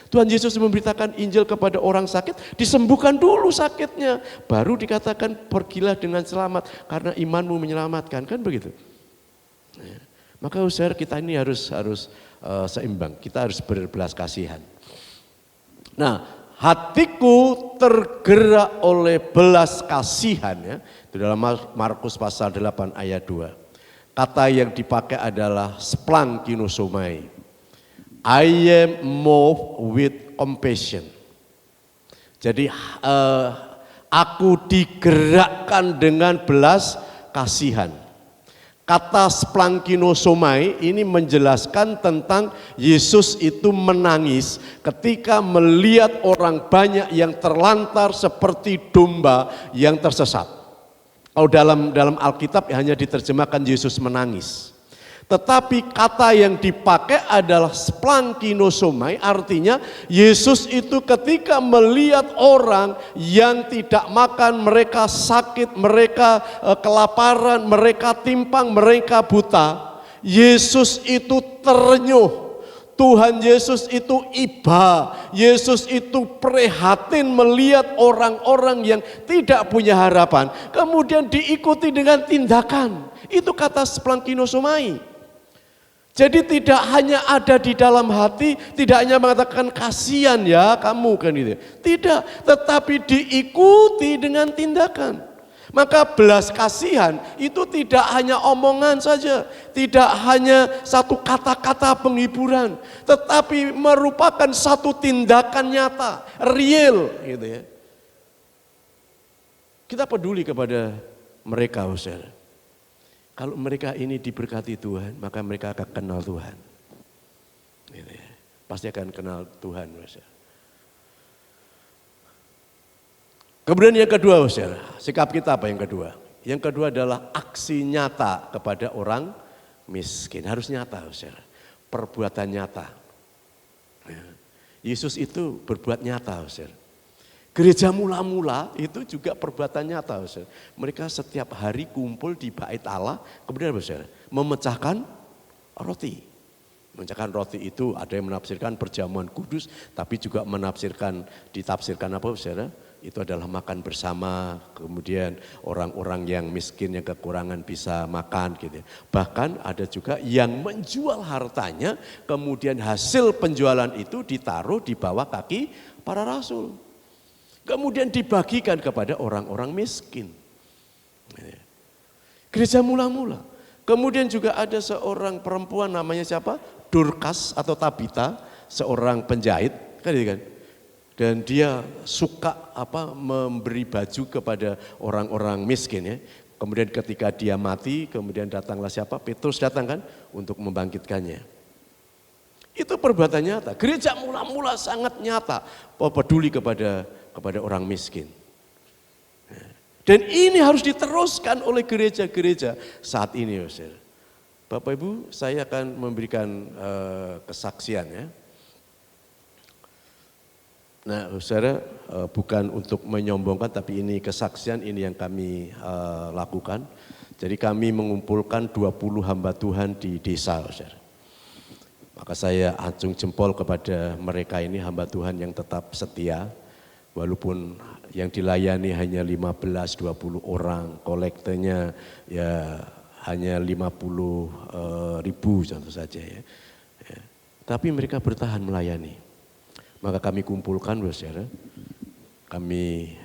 Tuhan Yesus memberitakan Injil kepada orang sakit, disembuhkan dulu sakitnya, baru dikatakan pergilah dengan selamat karena imanmu menyelamatkan, kan begitu. Ya. Maka saudara kita ini harus seimbang, kita harus berbelas kasihan. Nah, hatiku tergerak oleh belas kasihan ya. Itu dalam Markus pasal 8 ayat 2. Kata yang dipakai adalah splankinosomai. I am moved with compassion. Jadi aku digerakkan dengan belas kasihan. Kata splankinosomai ini menjelaskan tentang Yesus itu menangis ketika melihat orang banyak yang terlantar seperti domba yang tersesat. Kalau dalam Alkitab hanya diterjemahkan Yesus menangis. Tetapi kata yang dipakai adalah splankinosomai, artinya Yesus itu ketika melihat orang yang tidak makan, mereka sakit, mereka kelaparan, mereka timpang, mereka buta, Yesus itu terenyuh. Tuhan Yesus itu iba, Yesus itu prihatin melihat orang-orang yang tidak punya harapan, kemudian diikuti dengan tindakan. Itu kata splankinosomai. Jadi tidak hanya ada di dalam hati, tidak hanya mengatakan kasihan ya kamu kan gitu. Tidak, tetapi diikuti dengan tindakan. Maka belas kasihan itu tidak hanya omongan saja, tidak hanya satu kata-kata penghiburan, tetapi merupakan satu tindakan nyata, real gitu ya. Kita peduli kepada mereka, saudara. Kalau mereka ini diberkati Tuhan, maka mereka akan kenal Tuhan. Gitu ya. Pasti akan kenal Tuhan, saudara. Kemudian yang kedua, saudara, sikap kita apa yang kedua? Yang kedua adalah aksi nyata kepada orang miskin. Harus nyata, saudara. Perbuatan nyata. Ya. Yesus itu berbuat nyata, saudara. Gereja mula-mula itu juga perbuatan nyata, saudara. Mereka setiap hari kumpul di bait Allah, kemudian saudara, memecahkan roti. Memecahkan roti itu ada yang menafsirkan perjamuan kudus, tapi juga ditafsirkan apa, saudara? Itu adalah makan bersama, kemudian orang-orang yang miskin yang kekurangan bisa makan gitu. Bahkan ada juga yang menjual hartanya, kemudian hasil penjualan itu ditaruh di bawah kaki para rasul. Kemudian dibagikan kepada orang-orang miskin. Gereja mula-mula. Kemudian juga ada seorang perempuan namanya siapa? Dorcas atau Tabita, seorang penjahit, kan gitu kan? Dan dia suka memberi baju kepada orang-orang miskin ya. Kemudian ketika dia mati, kemudian datanglah siapa? Petrus datang kan untuk membangkitkannya. Itu perbuatan nyata. Gereja mula-mula sangat nyata peduli kepada orang miskin. Dan ini harus diteruskan oleh gereja-gereja saat ini. Bapak Ibu, saya akan memberikan kesaksian ya. Nah, saudara, bukan untuk menyombongkan, tapi ini kesaksian ini yang kami lakukan. Jadi kami mengumpulkan 20 hamba Tuhan di desa, saudara. Maka saya acung jempol kepada mereka ini hamba Tuhan yang tetap setia, walaupun yang dilayani hanya 15-20 orang, kolektenya ya hanya 50.000 contoh saja ya. Tapi mereka bertahan melayani. Maka kami kumpulkan, saudara, kami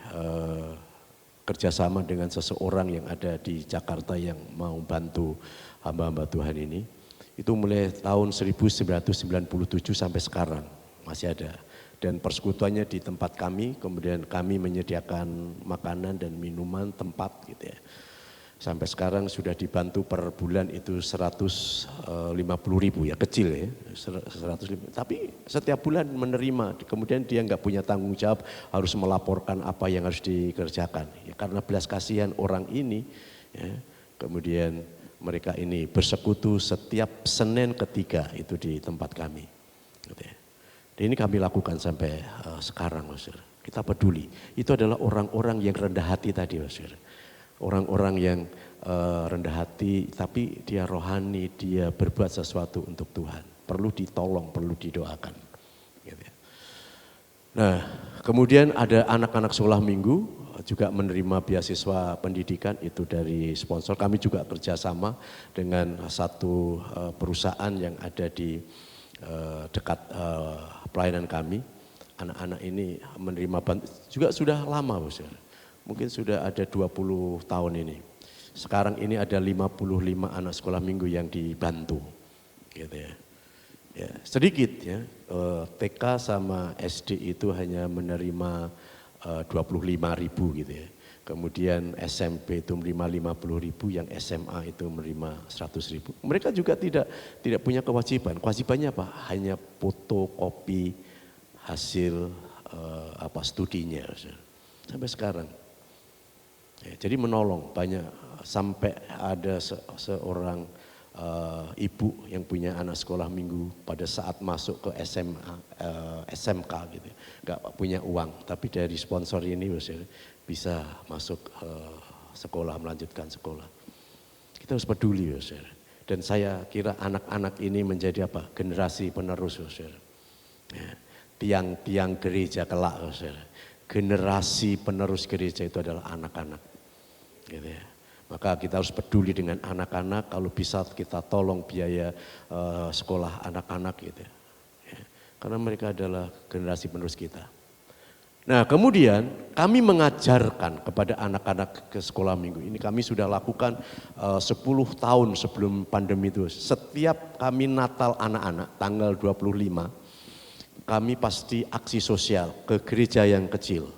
kerjasama dengan seseorang yang ada di Jakarta yang mau bantu hamba-hamba Tuhan ini. Itu mulai tahun 1997 sampai sekarang masih ada. Dan persekutuannya di tempat kami, kemudian kami menyediakan makanan dan minuman, tempat gitu ya. Sampai sekarang sudah dibantu per bulan itu 150.000 ya, kecil ya, 150. Tapi setiap bulan menerima, kemudian dia nggak punya tanggung jawab harus melaporkan apa yang harus dikerjakan. Ya, karena belas kasihan orang ini, ya, kemudian mereka ini bersekutu setiap Senin ketiga itu di tempat kami. Gitu ya. Dan ini kami lakukan sampai sekarang, saudara. Kita peduli. Itu adalah orang-orang yang rendah hati tadi, saudara. Orang-orang yang rendah hati tapi dia rohani, dia berbuat sesuatu untuk Tuhan. Perlu ditolong, perlu didoakan. Gitu ya. Nah, kemudian ada anak-anak sekolah minggu juga menerima beasiswa pendidikan itu dari sponsor. Kami juga kerjasama dengan satu perusahaan yang ada di dekat pelayanan kami. Anak-anak ini menerima juga sudah lama, saudara. Mungkin sudah ada 20 tahun ini. Sekarang ini ada 55 anak sekolah minggu yang dibantu. Gitu ya. Ya, sedikit ya. TK sama SD itu hanya menerima 25.000 gitu ya. Kemudian SMP itu menerima 50.000, yang SMA itu menerima 100.000. Mereka juga tidak punya kewajiban. Kewajibannya apa? Hanya fotokopi hasil studinya. Sampai sekarang. Ya, jadi menolong banyak, sampai ada seorang ibu yang punya anak sekolah minggu pada saat masuk ke SMK gitu, nggak punya uang, tapi dari sponsor ini bisa masuk sekolah, melanjutkan sekolah. Kita harus peduli, saudara. Dan saya kira anak-anak ini menjadi apa? Generasi penerus, saudara. Ya, tiang-tiang gereja kelak, saudara. Generasi penerus gereja itu adalah anak-anak. Gitu ya. Maka kita harus peduli dengan anak-anak, kalau bisa kita tolong biaya sekolah anak-anak gitu. Ya. Karena mereka adalah generasi penerus kita. Nah kemudian kami mengajarkan kepada anak-anak ke sekolah minggu ini, kami sudah lakukan 10 tahun sebelum pandemi itu. Setiap kami Natal anak-anak tanggal 25, kami pasti aksi sosial ke gereja yang kecil.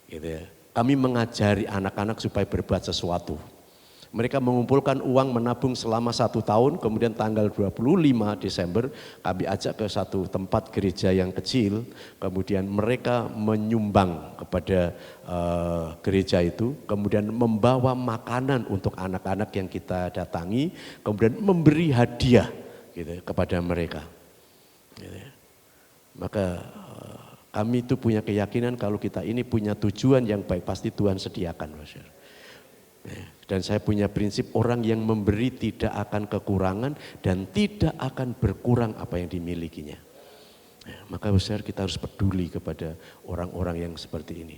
Gitu ya. Kami mengajari anak-anak supaya berbuat sesuatu. Mereka mengumpulkan uang menabung selama 1 tahun, kemudian tanggal 25 Desember kami ajak ke satu tempat gereja yang kecil, kemudian mereka menyumbang kepada gereja itu, kemudian membawa makanan untuk anak-anak yang kita datangi, kemudian memberi hadiah gitu, kepada mereka. Gitu ya. Maka kami itu punya keyakinan kalau kita ini punya tujuan yang baik, pasti Tuhan sediakan. Dan saya punya prinsip, orang yang memberi tidak akan kekurangan dan tidak akan berkurang apa yang dimilikinya. Maka besar kita harus peduli kepada orang-orang yang seperti ini.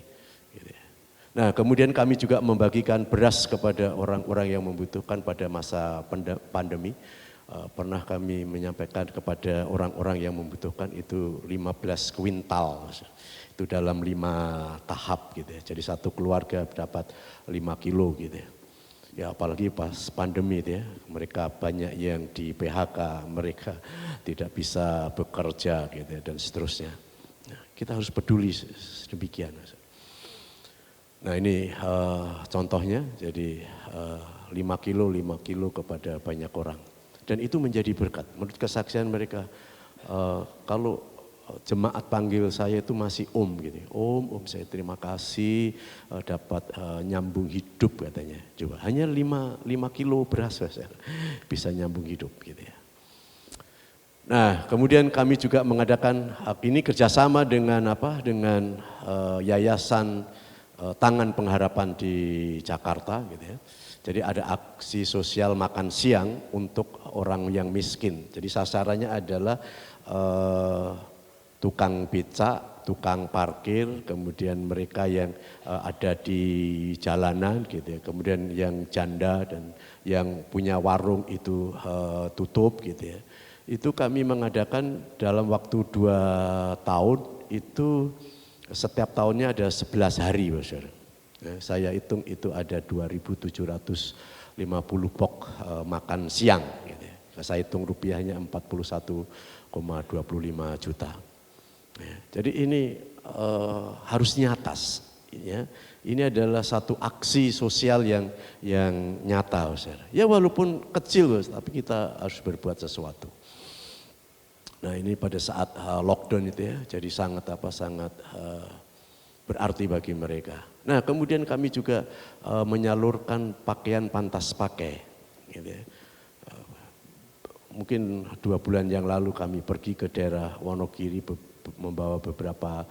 Nah kemudian kami juga membagikan beras kepada orang-orang yang membutuhkan pada masa pandemi. Pernah kami menyampaikan kepada orang-orang yang membutuhkan itu 15 kuintal. Itu dalam 5 tahap gitu ya. Jadi satu keluarga dapat 5 kilo gitu ya. Ya apalagi pas pandemi itu ya, mereka banyak yang di PHK, mereka tidak bisa bekerja gitu ya, dan seterusnya. Nah, kita harus peduli sedemikian. Nah ini contohnya, jadi 5 kilo kepada banyak orang. Dan itu menjadi berkat, menurut kesaksian mereka, kalau jemaat panggil saya itu masih om gitu. Om saya terima kasih dapat nyambung hidup katanya. Coba hanya 5 kilo beras bisa nyambung hidup gitu ya. Nah kemudian kami juga mengadakan ini kerjasama dengan dengan yayasan Tangan Pengharapan di Jakarta gitu ya. Jadi ada aksi sosial makan siang untuk orang yang miskin. Jadi sasarannya adalah tukang becak, tukang parkir, kemudian mereka yang ada di jalanan gitu ya, kemudian yang janda dan yang punya warung itu tutup gitu ya. Itu kami mengadakan dalam waktu 2 tahun, itu setiap tahunnya ada 11 hari. Saya hitung itu ada 2.750 box makan siang gitu ya. Saya hitung rupiahnya 41,25 juta. Jadi ini harus nyata, ya. Ini adalah satu aksi sosial yang nyata, saudara. Ya walaupun kecil, tapi kita harus berbuat sesuatu. Nah ini pada saat lockdown itu ya, jadi sangat berarti bagi mereka. Nah kemudian kami juga menyalurkan pakaian pantas pakai, gitu ya. Mungkin 2 bulan yang lalu kami pergi ke daerah Wonogiri membawa beberapa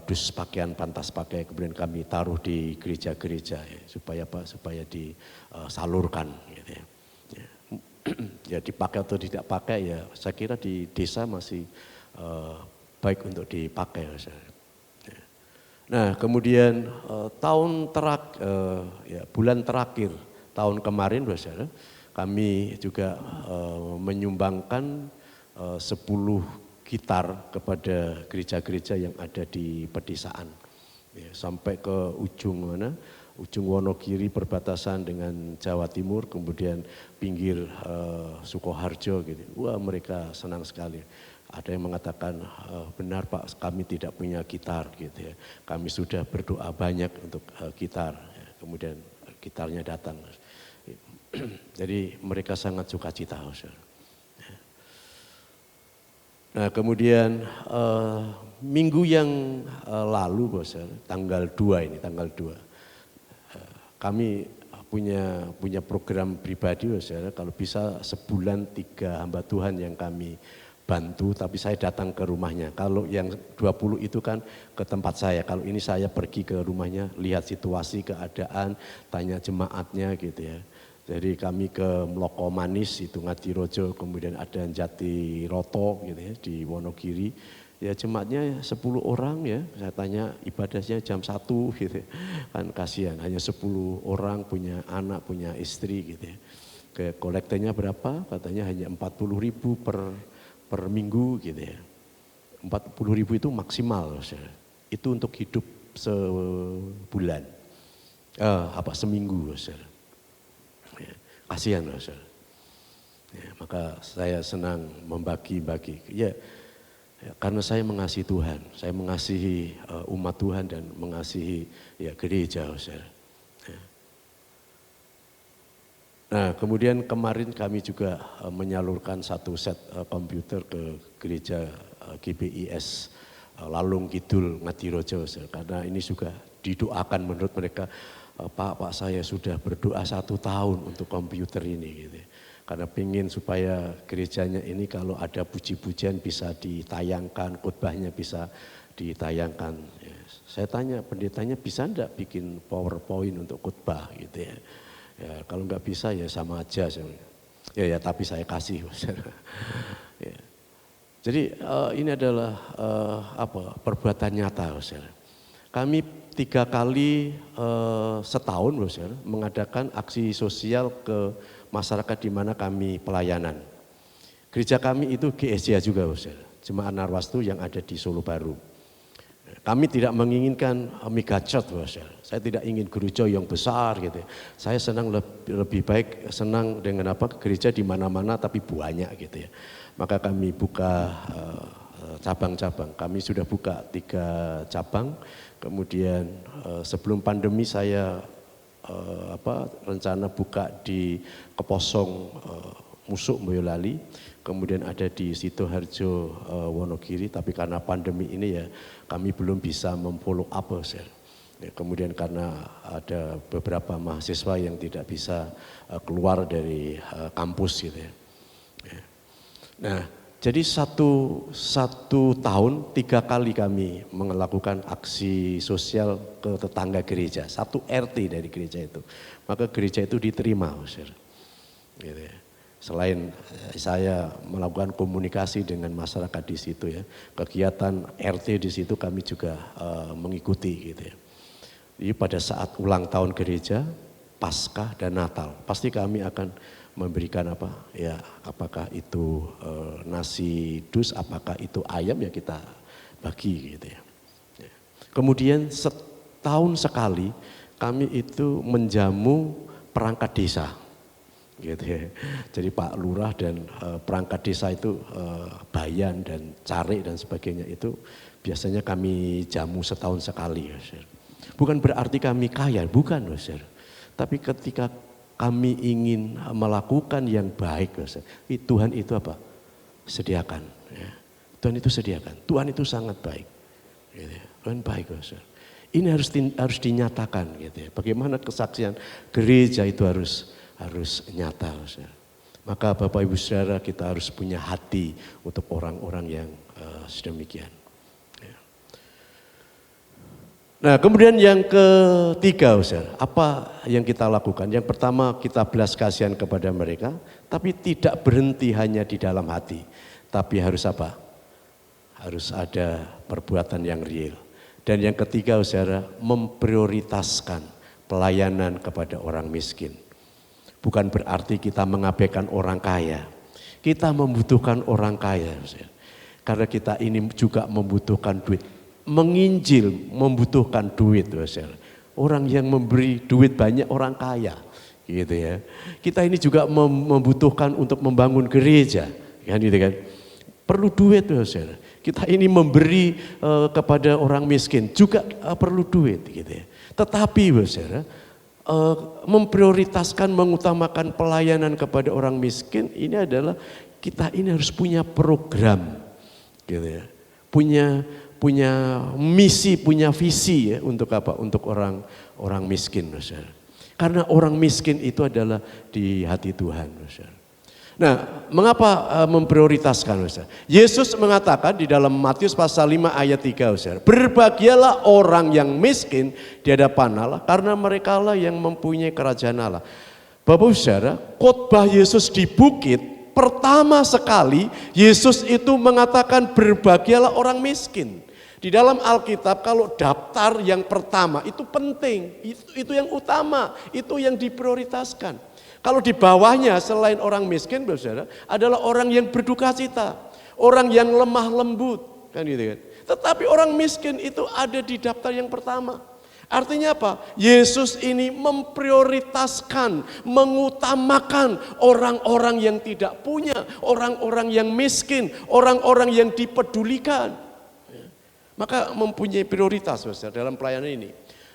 dus pakaian pantas pakai, kemudian kami taruh di gereja-gereja ya, supaya disalurkan gitu ya. Ya dipakai atau tidak pakai ya saya kira di desa masih baik untuk dipakai. Nah kemudian bulan terakhir tahun kemarin kami juga menyumbangkan 10 gitar kepada gereja-gereja yang ada di pedesaan. Ya, sampai ke ujung Wonogiri perbatasan dengan Jawa Timur, kemudian pinggir Sukoharjo gitu. Wah mereka senang sekali. Ada yang mengatakan benar Pak, kami tidak punya gitar gitu ya. Kami sudah berdoa banyak untuk gitar. Ya, kemudian gitarnya datang. Jadi mereka sangat sukacita. Nah kemudian minggu yang lalu tanggal 2 kami punya program pribadi, saudara. Kalau bisa sebulan 3 hamba Tuhan yang kami bantu, tapi saya datang ke rumahnya. Kalau yang 20 itu kan ke tempat saya. Kalau ini saya pergi ke rumahnya, lihat situasi, keadaan, tanya jemaatnya gitu ya. Jadi kami ke Mloko Manis itu Ngadirojo, kemudian ada Jatiroto gitu ya di Wonogiri. Ya jemaatnya 10 orang ya, saya tanya ibadahnya jam 1 gitu ya. Kan kasihan, hanya 10 orang punya anak, punya istri gitu ya. Ke kolektenya berapa? Katanya hanya 40.000 per minggu gitu ya. 40.000 itu maksimal. Itu untuk hidup sebulan. Seminggu. Ya, kasihan. Ya, maka saya senang membagi-bagi. Ya, karena saya mengasihi Tuhan, saya mengasihi umat Tuhan dan mengasihi ya gereja. Ya. Nah kemudian kemarin kami juga menyalurkan 1 set komputer ke gereja GBIS Lalung Kidul Ngadirojo, karena ini juga didoakan menurut mereka, Pak saya sudah berdoa 1 tahun untuk komputer ini gitu. Karena pengen supaya gerejanya ini kalau ada puji-pujian bisa ditayangkan, khotbahnya bisa ditayangkan. Ya, saya tanya pendetanya bisa enggak bikin PowerPoint untuk khotbah gitu ya. Ya kalau enggak bisa ya sama aja. Ya tapi saya kasih. Ya. Jadi ini adalah perbuatan nyata. Kami 3 kali setahun mengadakan aksi sosial ke masyarakat di mana kami pelayanan. Gereja kami itu GSJ juga, Jemaat Narwastu yang ada di Solo Baru. Kami tidak menginginkan mega church, saya tidak ingin gereja yang besar gitu. Saya senang lebih baik senang dengan gereja di mana-mana tapi banyak gitu ya. Maka kami buka cabang-cabang. Kami sudah buka 3 cabang. Kemudian sebelum pandemi saya rencana buka di Keposong Musuk Boyolali, kemudian ada di Sidoarjo Wonogiri, tapi karena pandemi ini ya kami belum bisa memfollow up. Ya, kemudian karena ada beberapa mahasiswa yang tidak bisa keluar dari kampus gitu ya. Nah jadi satu tahun 3 kali kami melakukan aksi sosial ke tetangga gereja, 1 RT dari gereja itu. Maka gereja itu diterima. Gitu ya. Selain saya melakukan komunikasi dengan masyarakat di situ ya, kegiatan RT di situ kami juga mengikuti gitu ya. Jadi pada saat ulang tahun gereja, Paskah dan Natal, pasti kami akan memberikan ya apakah itu nasi dus, apakah itu ayam ya kita bagi gitu ya. Kemudian setahun sekali kami itu menjamu perangkat desa gitu ya. Jadi Pak Lurah dan perangkat desa itu Bayan dan Cari dan sebagainya itu biasanya kami jamu setahun sekali. Bukan berarti kami kaya, bukan. Tapi ketika kami ingin melakukan yang baik, Tuhan itu sediakan. Ya. Tuhan itu sediakan. Tuhan itu sangat baik. Gitu ya. Tuhan baik. Ini harus dinyatakan. Gitu ya. Bagaimana kesaksian gereja itu harus nyata. Maka Bapak Ibu Saudara kita harus punya hati untuk orang-orang yang sedemikian. Nah kemudian yang ketiga, apa yang kita lakukan? Yang pertama kita belas kasihan kepada mereka, tapi tidak berhenti hanya di dalam hati. Tapi harus apa? Harus ada perbuatan yang real. Dan yang ketiga, memprioritaskan pelayanan kepada orang miskin. Bukan berarti kita mengabaikan orang kaya. Kita membutuhkan orang kaya. Karena kita ini juga membutuhkan duit. Menginjil membutuhkan duit. Orang yang memberi duit banyak orang kaya. Gitu ya. Kita ini juga membutuhkan untuk membangun gereja. Kan gitu kan. Perlu duit. Kita ini memberi kepada orang miskin juga perlu duit. Gitu ya. Tetapi memprioritaskan, mengutamakan pelayanan kepada orang miskin ini adalah kita ini harus punya program, gitu ya. Punya misi, punya visi ya untuk apa? Untuk orang miskin. Karena orang miskin itu adalah di hati Tuhan. Nah, mengapa memprioritaskan? Yesus mengatakan di dalam Matius pasal 5 ayat 3, berbahagialah orang yang miskin di hadapan Allah karena merekalah yang mempunyai kerajaan Allah. Bapak Saudara, khotbah Yesus di bukit pertama sekali Yesus itu mengatakan berbahagialah orang miskin. Di dalam Alkitab kalau daftar yang pertama itu penting, itu yang utama, itu yang diprioritaskan. Kalau di bawahnya selain orang miskin, saudara, adalah orang yang berduka cita, orang yang lemah lembut, kan gitu kan. Tetapi orang miskin itu ada di daftar yang pertama. Artinya apa? Yesus ini memprioritaskan, mengutamakan orang-orang yang tidak punya, orang-orang yang miskin, orang-orang yang dipedulikan. Maka mempunyai prioritas, saudara, dalam pelayanan ini.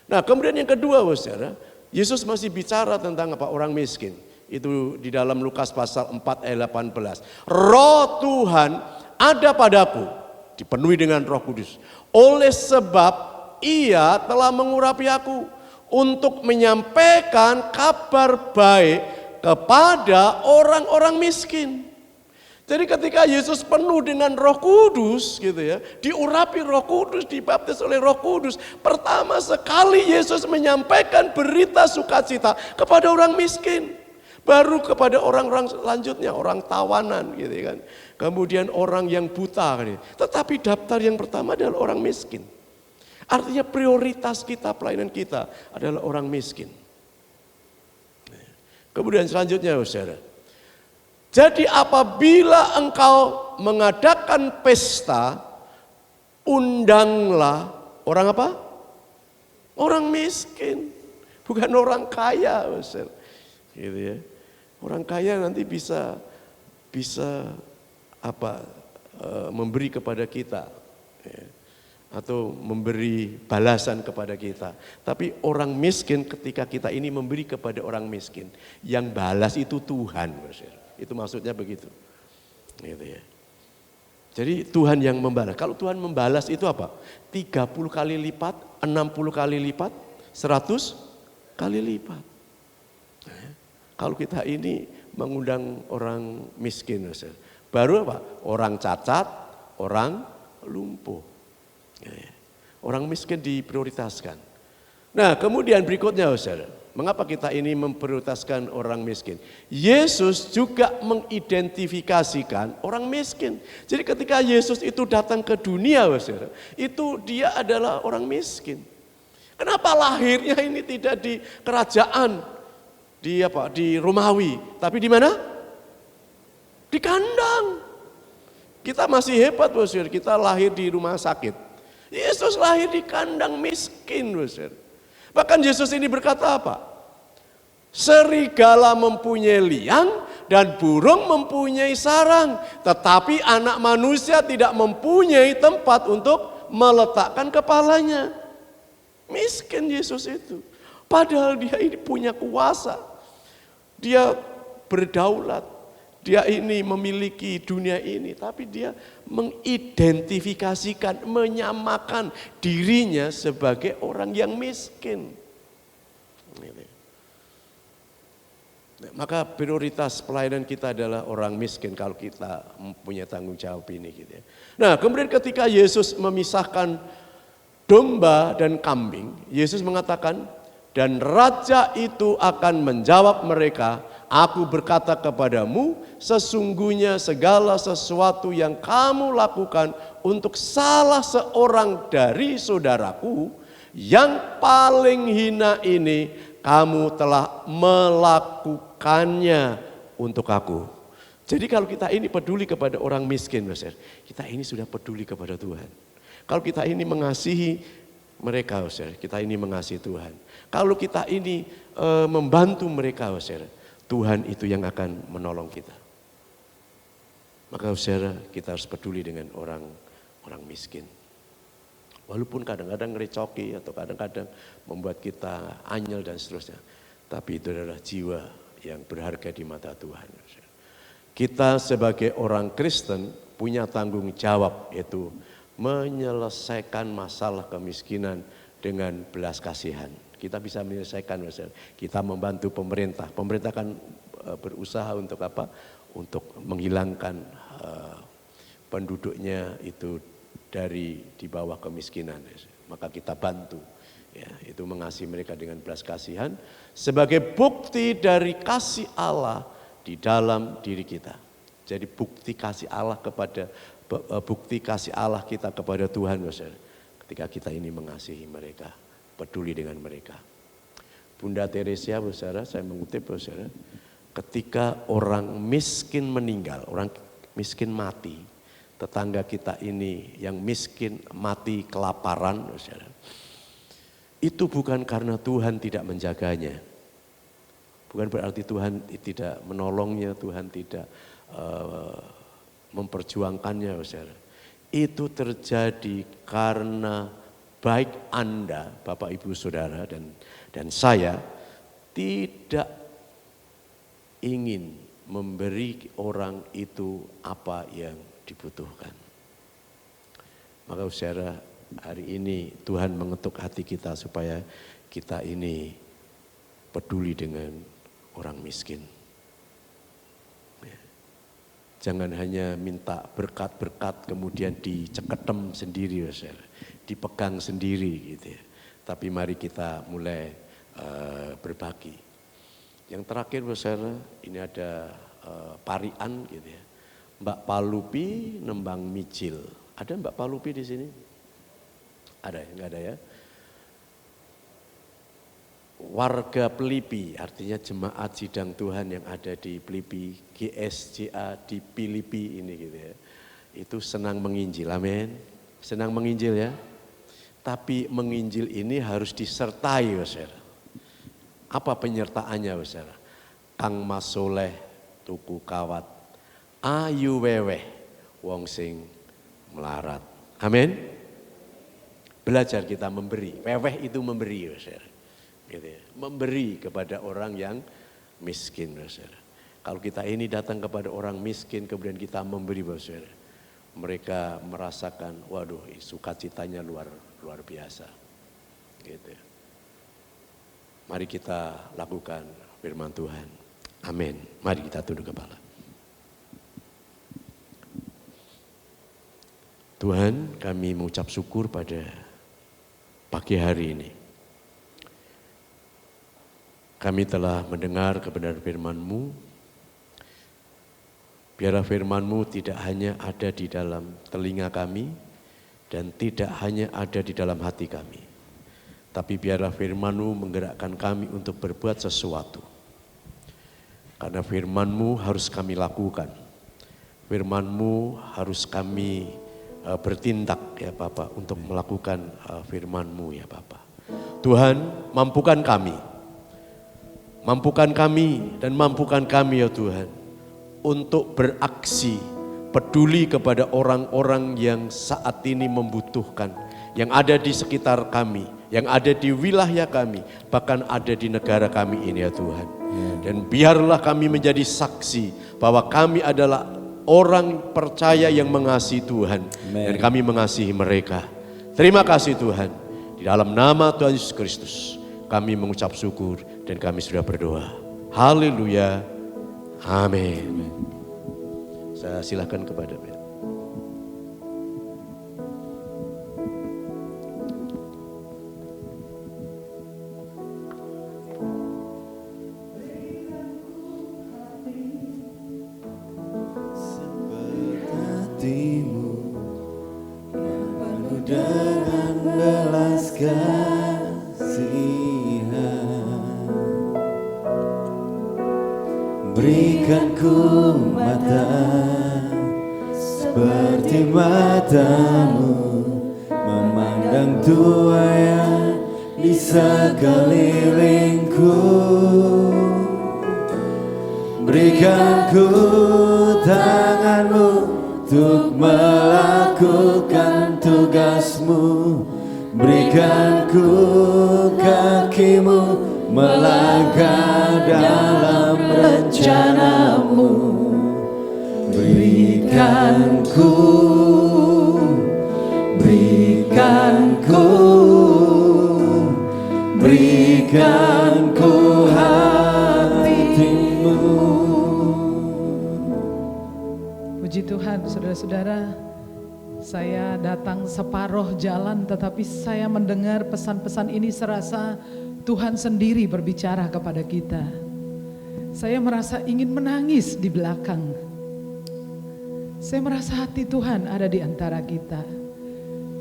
Nah, kemudian yang kedua, saudara, Yesus masih bicara tentang apa? Orang miskin. Itu di dalam Lukas pasal 4 ayat 18. Roh Tuhan ada padaku, dipenuhi dengan Roh Kudus. Oleh sebab Ia telah mengurapi aku untuk menyampaikan kabar baik kepada orang-orang miskin. Jadi ketika Yesus penuh dengan Roh Kudus gitu ya, diurapi Roh Kudus, dibaptis oleh Roh Kudus, pertama sekali Yesus menyampaikan berita sukacita kepada orang miskin. Baru kepada orang-orang selanjutnya, orang tawanan gitu kan. Kemudian orang yang buta gitu. Tetapi daftar yang pertama adalah orang miskin. Artinya prioritas kita, pelayanan kita adalah orang miskin. Kemudian selanjutnya saudara. Jadi apabila engkau mengadakan pesta, undanglah orang apa? Orang miskin, bukan orang kaya, gitu ya. Orang kaya nanti bisa memberi kepada kita, ya, atau memberi balasan kepada kita. Tapi orang miskin ketika kita ini memberi kepada orang miskin, yang balas itu Tuhan, itu maksudnya begitu. Gitu ya. Jadi Tuhan yang membalas. Kalau Tuhan membalas itu apa? 30 kali lipat, 60 kali lipat, 100 kali lipat. Nah, kalau kita ini mengundang orang miskin, baru apa? Orang cacat, orang lumpuh. Orang miskin diprioritaskan. Nah, kemudian berikutnya, saudara. Mengapa kita ini memprioritaskan orang miskin? Yesus juga mengidentifikasikan orang miskin. Jadi ketika Yesus itu datang ke dunia, saudara, itu dia adalah orang miskin. Kenapa lahirnya ini tidak di kerajaan, di Romawi, tapi di mana? Di kandang. Kita masih hebat, saudara, kita lahir di rumah sakit. Yesus lahir di kandang miskin, saudara. Bahkan Yesus ini berkata apa? Serigala mempunyai liang dan burung mempunyai sarang, tetapi anak manusia tidak mempunyai tempat untuk meletakkan kepalanya. Miskin Yesus itu. Padahal dia ini punya kuasa. Dia berdaulat. Dia ini memiliki dunia ini, tapi dia mengidentifikasikan, menyamakan dirinya sebagai orang yang miskin. Maka prioritas pelayanan kita adalah orang miskin kalau kita mempunyai tanggung jawab ini. Gitu ya. Nah, kemudian ketika Yesus memisahkan domba dan kambing, Yesus mengatakan, dan raja itu akan menjawab mereka, aku berkata kepadamu, sesungguhnya segala sesuatu yang kamu lakukan untuk salah seorang dari saudaraku, yang paling hina ini, kamu telah melakukannya untuk aku. Jadi kalau kita ini peduli kepada orang miskin, kita ini sudah peduli kepada Tuhan. Kalau kita ini mengasihi mereka, kita ini mengasihi Tuhan. Kalau kita ini membantu mereka, Tuhan itu yang akan menolong kita. Maka kita harus peduli dengan orang miskin. Walaupun kadang-kadang ngerecoki atau kadang-kadang membuat kita anyel dan seterusnya. Tapi itu adalah jiwa yang berharga di mata Tuhan. Kita sebagai orang Kristen punya tanggung jawab, yaitu menyelesaikan masalah kemiskinan dengan belas kasihan. Kita bisa menyelesaikan, saudara. Kita membantu pemerintah. Pemerintah kan berusaha untuk apa? Untuk menghilangkan penduduknya itu dari di bawah kemiskinan. Maka kita bantu. Ya, itu mengasihi mereka dengan belas kasihan sebagai bukti dari kasih Allah di dalam diri kita. Jadi bukti kasih Allah kita kepada Tuhan, saudara. Ketika kita ini mengasihi mereka, peduli dengan mereka. Bunda Teresia, saudara, saya mengutip, saudara, ketika orang miskin meninggal, orang miskin mati, tetangga kita ini yang miskin mati kelaparan, saudara. Itu bukan karena Tuhan tidak menjaganya. Bukan berarti Tuhan tidak menolongnya, Tuhan tidak memperjuangkannya, saudara. Itu terjadi karena baik Anda, Bapak Ibu Saudara dan saya tidak ingin memberi orang itu apa yang dibutuhkan. Maka saudara, hari ini Tuhan mengetuk hati kita supaya kita ini peduli dengan orang miskin. Jangan hanya minta berkat-berkat kemudian diceketem sendiri, saudara, dipegang sendiri gitu ya. Tapi mari kita mulai berbagi. Yang terakhir, saudara, ini ada parian gitu ya. Mbak Palupi nembang micil. Ada Mbak Palupi di sini? Ada, enggak ada ya? Warga Pelipi, artinya jemaat sidang Tuhan yang ada di Pelipi, GSJA di Pilipi ini gitu ya. Itu senang menginjil, amin. Senang menginjil ya. Tapi menginjil ini harus disertai, saudara. Apa penyertaannya, saudara? Kang Mas Soleh tuku kawat, ayu weweh wong sing melarat. Amin. Belajar kita memberi. Weweh itu memberi, saudara. Gitu ya. Memberi kepada orang yang miskin, saudara. Kalau kita ini datang kepada orang miskin kemudian kita memberi, saudara, mereka merasakan, waduh, sukacitanya luar biasa. Gitu. Mari kita lakukan firman Tuhan. Amin. Mari kita tunduk kepala. Tuhan, kami mengucap syukur pada pagi hari ini. Kami telah mendengar kebenaran firman-Mu. Biarlah firman-Mu tidak hanya ada di dalam telinga kami dan tidak hanya ada di dalam hati kami. Tapi biarlah firman-Mu menggerakkan kami untuk berbuat sesuatu. Karena firman-Mu harus kami lakukan. Firman-Mu harus kami bertindak ya Bapak untuk melakukan firman-Mu ya Bapak. Tuhan, mampukan kami. Mampukan kami dan mampukan kami ya Tuhan untuk beraksi peduli kepada orang-orang yang saat ini membutuhkan, yang ada di sekitar kami, yang ada di wilayah kami, bahkan ada di negara kami ini ya Tuhan. Dan biarlah kami menjadi saksi bahwa kami adalah orang percaya yang mengasihi Tuhan. Dan kami mengasihi mereka. Terima kasih Tuhan. Di dalam nama Tuhan Yesus Kristus kami mengucap syukur dan kami sudah berdoa. Haleluya. Amin. Saya silakan kepada Pak. Hatimu membangun dengan belas kasihan. Berikan ku mata seperti matamu, memandang tuayan di sekelilingku. Berikan ku tanganmu untuk melakukan tugasmu. Berikan ku kakimu melangkah dalam rencanamu. Berikan ku berikan ku hatimu. Puji Tuhan, saudara-saudara, saya datang separuh jalan tetapi saya mendengar pesan-pesan ini serasa Tuhan sendiri berbicara kepada kita. Saya merasa ingin menangis di belakang. Saya merasa hati Tuhan ada di antara kita.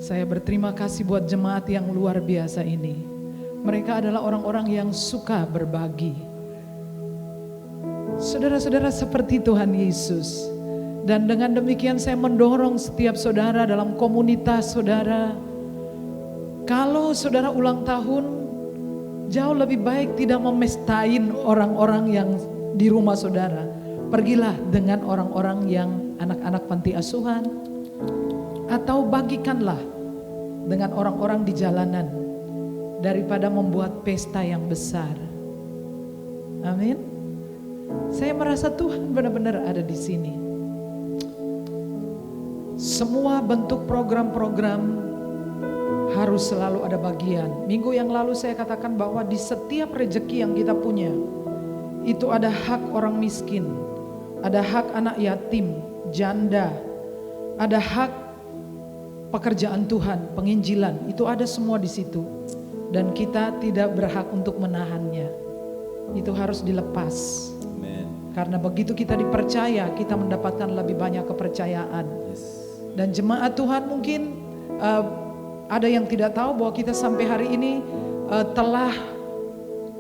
Saya berterima kasih buat jemaat yang luar biasa ini. Mereka adalah orang-orang yang suka berbagi. Saudara-saudara seperti Tuhan Yesus. Dan dengan demikian saya mendorong setiap saudara dalam komunitas saudara. Kalau saudara ulang tahun, jauh lebih baik tidak memestain orang-orang yang di rumah saudara. Pergilah dengan orang-orang yang anak-anak panti asuhan. Atau bagikanlah dengan orang-orang di jalanan. Daripada membuat pesta yang besar. Amin. Saya merasa Tuhan benar-benar ada di sini. Semua bentuk program-program harus selalu ada bagian. Minggu yang lalu saya katakan bahwa di setiap rejeki yang kita punya, itu ada hak orang miskin, ada hak anak yatim, janda, ada hak pekerjaan Tuhan, penginjilan, itu ada semua di situ. Dan kita tidak berhak untuk menahannya. Itu harus dilepas. Karena begitu kita dipercaya, kita mendapatkan lebih banyak kepercayaan. Dan jemaat Tuhan mungkin ada yang tidak tahu bahwa kita sampai hari ini telah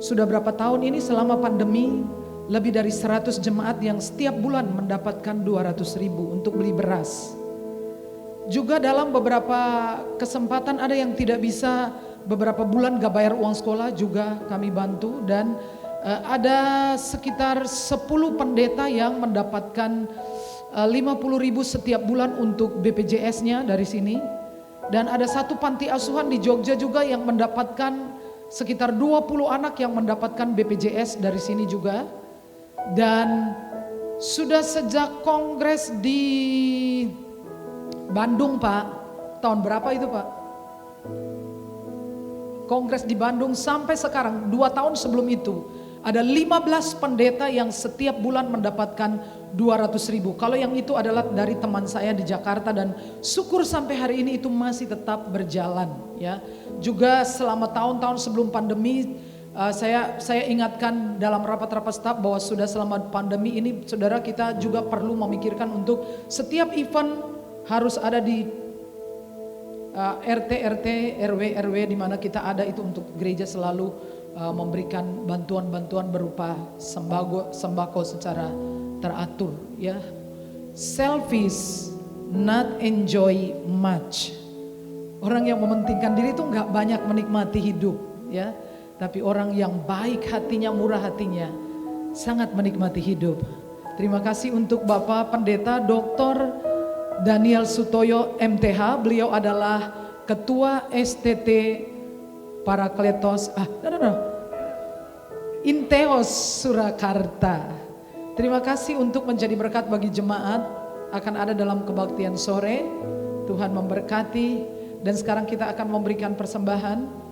sudah berapa tahun ini selama pandemi lebih dari 100 jemaat yang setiap bulan mendapatkan 200.000 untuk beli beras. Juga dalam beberapa kesempatan ada yang tidak bisa beberapa bulan gak bayar uang sekolah juga kami bantu. Dan ada sekitar 10 pendeta yang mendapatkan 50.000 setiap bulan untuk BPJS-nya dari sini. Dan ada satu panti asuhan di Jogja juga yang mendapatkan sekitar 20 anak yang mendapatkan BPJS dari sini juga. Dan sudah sejak kongres di Bandung Pak, tahun berapa itu Pak? Kongres di Bandung sampai sekarang 2 tahun sebelum itu ada 15 pendeta yang setiap bulan mendapatkan 200.000. Kalau yang itu adalah dari teman saya di Jakarta dan syukur sampai hari ini itu masih tetap berjalan ya. Juga selama tahun-tahun sebelum pandemi saya ingatkan dalam rapat-rapat staf bahwa sudah selama pandemi ini saudara kita juga perlu memikirkan untuk setiap event harus ada di RT, RW di mana kita ada itu untuk gereja selalu memberikan bantuan-bantuan berupa sembako secara teratur ya. Selfish, not enjoy much. Orang yang mementingkan diri itu nggak banyak menikmati hidup ya. Tapi orang yang baik hatinya, murah hatinya sangat menikmati hidup. Terima kasih untuk Bapak Pendeta Dr. Daniel Sutoyo MTH. Beliau adalah Ketua STT Parakletos Inteos Surakarta. Terima kasih untuk menjadi berkat bagi jemaat. Akan ada dalam kebaktian sore. Tuhan memberkati. Dan sekarang kita akan memberikan persembahan.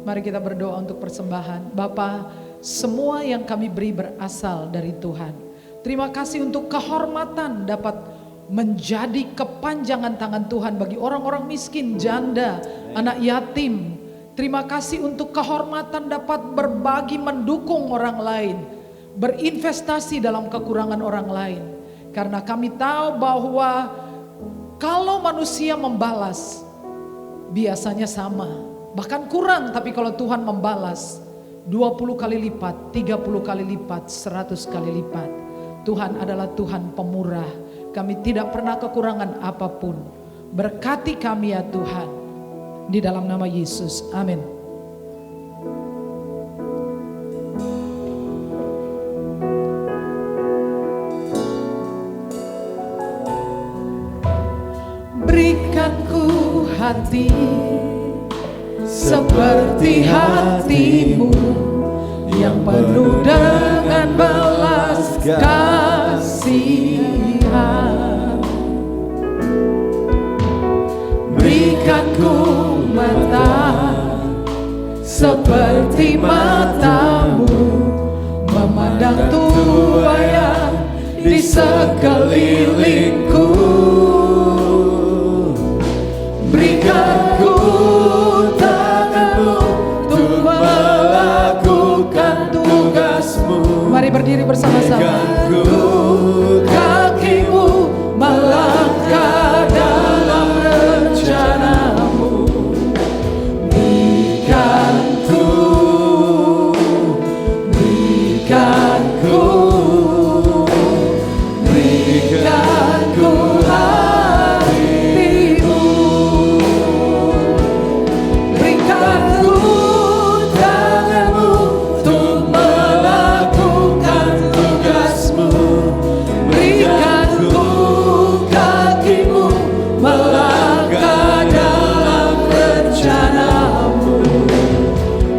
Mari kita berdoa untuk persembahan. Bapa, semua yang kami beri berasal dari Tuhan. Terima kasih untuk kehormatan dapat menjadi kepanjangan tangan Tuhan bagi orang-orang miskin, janda, anak yatim. Terima kasih untuk kehormatan dapat berbagi, mendukung orang lain, berinvestasi dalam kekurangan orang lain. Karena kami tahu bahwa kalau manusia membalas biasanya sama, bahkan kurang, tapi kalau Tuhan membalas 20 kali lipat, 30 kali lipat, 100 kali lipat. Tuhan adalah Tuhan pemurah. Kami tidak pernah kekurangan apapun. Berkati kami ya Tuhan. Di dalam nama Yesus. Amin. Berikan ku hati seperti hatimu yang penuh dengan belas kasihan. Berikan ku mata seperti matamu memandang tuayan di sekelilingku. Berikan ku tanganmu untuk melakukan tugasmu. Mari berdiri bersama-sama. Kakimu melangkah dalam rencanamu. Berikan ku hatimu. Berikan ku tanganmu untuk melakukan tugasmu. Berikan ku kakimu melangkah dalam rencanamu.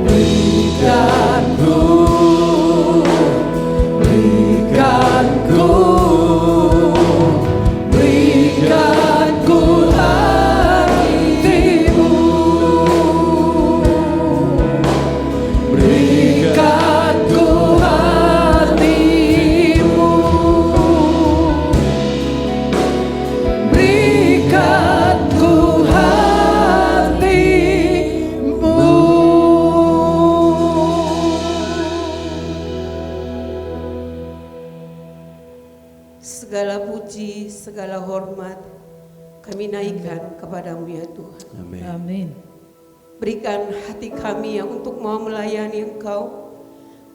Berikan ku hatimu. Berikan ku hatimu. Berikan ku hatimu. Segala puji, segala hormat kami naikkan kepadamu ya Tuhan. Amin. Amin. Berikan hati kami yang untuk mau melayani Engkau.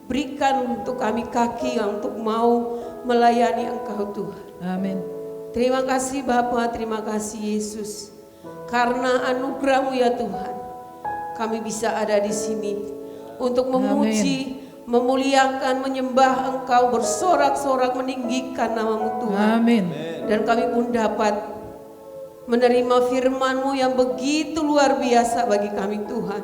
Berikan untuk kami kaki yang untuk mau melayani Engkau Tuhan. Amin. Terima kasih Bapa, terima kasih Yesus. Karena anugerah-Mu ya Tuhan, kami bisa ada di sini untuk memuji, memuliakan, menyembah Engkau, bersorak-sorak meninggikan nama-Mu Tuhan. Amin. Dan kami pun dapat menerima firman-Mu yang begitu luar biasa bagi kami Tuhan.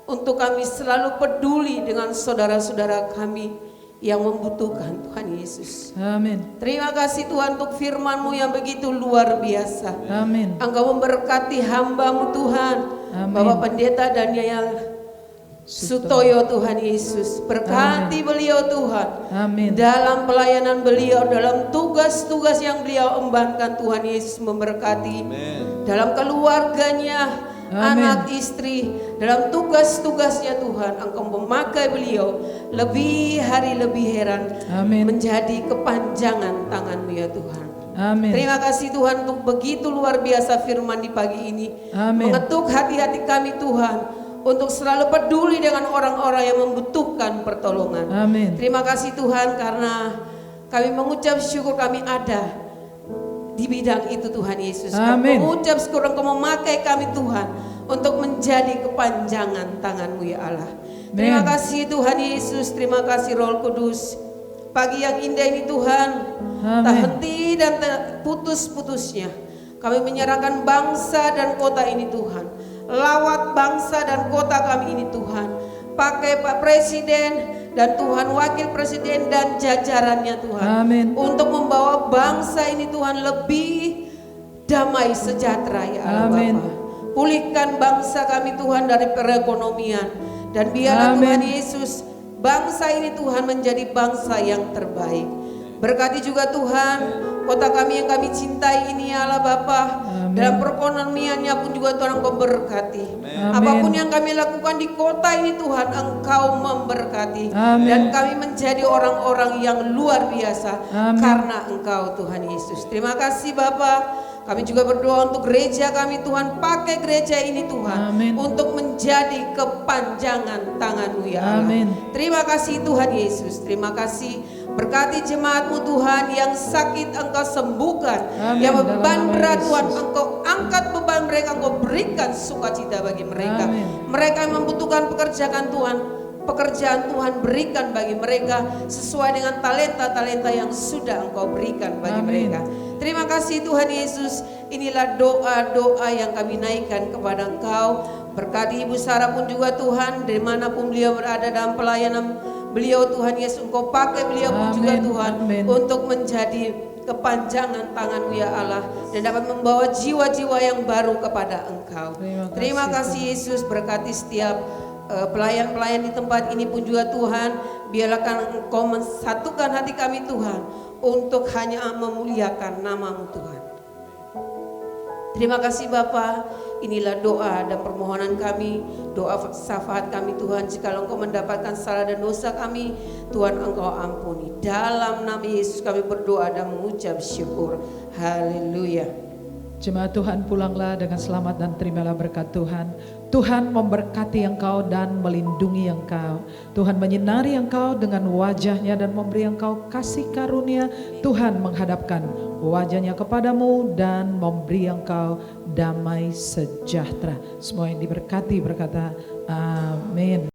Untuk kami selalu peduli dengan saudara-saudara kami yang membutuhkan Tuhan Yesus. Amin. Terima kasih Tuhan untuk firman-Mu yang begitu luar biasa. Amin. Engkau memberkati hamba-Mu Tuhan, Amin. Bapak Pendeta Daniel Sutoyo Tuhan Yesus. Berkati beliau Tuhan. Amin. Dalam pelayanan beliau, dalam tugas-tugas yang beliau embankan Tuhan Yesus memberkati. Dalam keluarganya, anak istri, dalam tugas-tugasnya Tuhan Engkau memakai beliau lebih hari lebih heran. Amin. Menjadi kepanjangan tangan-Mu ya Tuhan. Amin. Terima kasih Tuhan untuk begitu luar biasa firman di pagi ini. Amin. Mengetuk hati-hati kami Tuhan untuk selalu peduli dengan orang-orang yang membutuhkan pertolongan. Amin. Terima kasih Tuhan karena kami mengucap syukur kami ada di bidang itu Tuhan Yesus. Kami Amin. mengucap syukur Engkau memakai kami Tuhan untuk menjadi kepanjangan tangan-Mu ya Allah. Terima kasih Tuhan Yesus, terima kasih Roh Kudus. Pagi yang indah ini Tuhan, tak henti dan tak putus-putusnya kami menyerahkan bangsa dan kota ini Tuhan. Lawat bangsa dan kota kami ini Tuhan. Pakai Pak Presiden dan Tuhan Wakil Presiden dan jajarannya Tuhan. Amin. Untuk membawa bangsa ini Tuhan lebih damai sejahtera ya Allah Amin. Bapa. Pulihkan bangsa kami Tuhan dari perekonomian. Dan biarlah Amin. Tuhan Yesus, bangsa ini Tuhan menjadi bangsa yang terbaik. Berkati juga Tuhan kota kami yang kami cintai ini ya Allah Bapa. Dalam perekonomiannya pun juga Tuhan Engkau berkati. Apapun yang kami lakukan di kota ini Tuhan Engkau memberkati. Amin. Dan kami menjadi orang-orang yang luar biasa. Amin. Karena Engkau Tuhan Yesus. Terima kasih Bapa. Kami juga berdoa untuk gereja kami Tuhan. Pakai gereja ini Tuhan. Amin. Untuk menjadi kepanjangan tangan-Mu ya Allah. Amin. Terima kasih Tuhan Yesus. Terima kasih. Berkati jemaat-Mu Tuhan yang sakit Engkau sembuhkan. Amin. Yang beban Dalam nama berat Yesus. Tuhan Engkau angkat beban mereka. Engkau berikan sukacita bagi mereka. Amin. Mereka yang membutuhkan pekerjaan Tuhan. Pekerjaan Tuhan berikan bagi mereka sesuai dengan talenta-talenta yang sudah Engkau berikan bagi Amin. mereka. Terima kasih Tuhan Yesus. Inilah doa-doa yang kami naikkan kepada Engkau. Berkati Ibu Sarah pun juga Tuhan, dimanapun beliau berada dalam pelayanan beliau Tuhan Yesus, Engkau pakai beliau pun juga Amin. Tuhan Amin. untuk menjadi kepanjangan tangan-Mu ya Allah dan dapat membawa jiwa-jiwa yang baru kepada Engkau. Terima kasih, Terima kasih Yesus, berkati setiap pelayan-pelayan di tempat ini pun juga Tuhan, biarlah Engkau mensatukan hati kami Tuhan untuk hanya memuliakan nama-Mu Tuhan. Terima kasih Bapa, inilah doa dan permohonan kami, doa syafaat kami Tuhan. Jika Engkau mendapatkan salah dan dosa kami, Tuhan Engkau ampuni. Dalam nama Yesus kami berdoa dan mengucap syukur. Haleluya. Jemaat Tuhan, pulanglah dengan selamat dan terimalah berkat Tuhan. Tuhan memberkati engkau dan melindungi engkau. Tuhan menyinari engkau dengan wajahnya dan memberi engkau kasih karunia. Tuhan menghadapkan wajahnya kepadamu dan memberi engkau damai sejahtera. Semua yang diberkati berkata amin.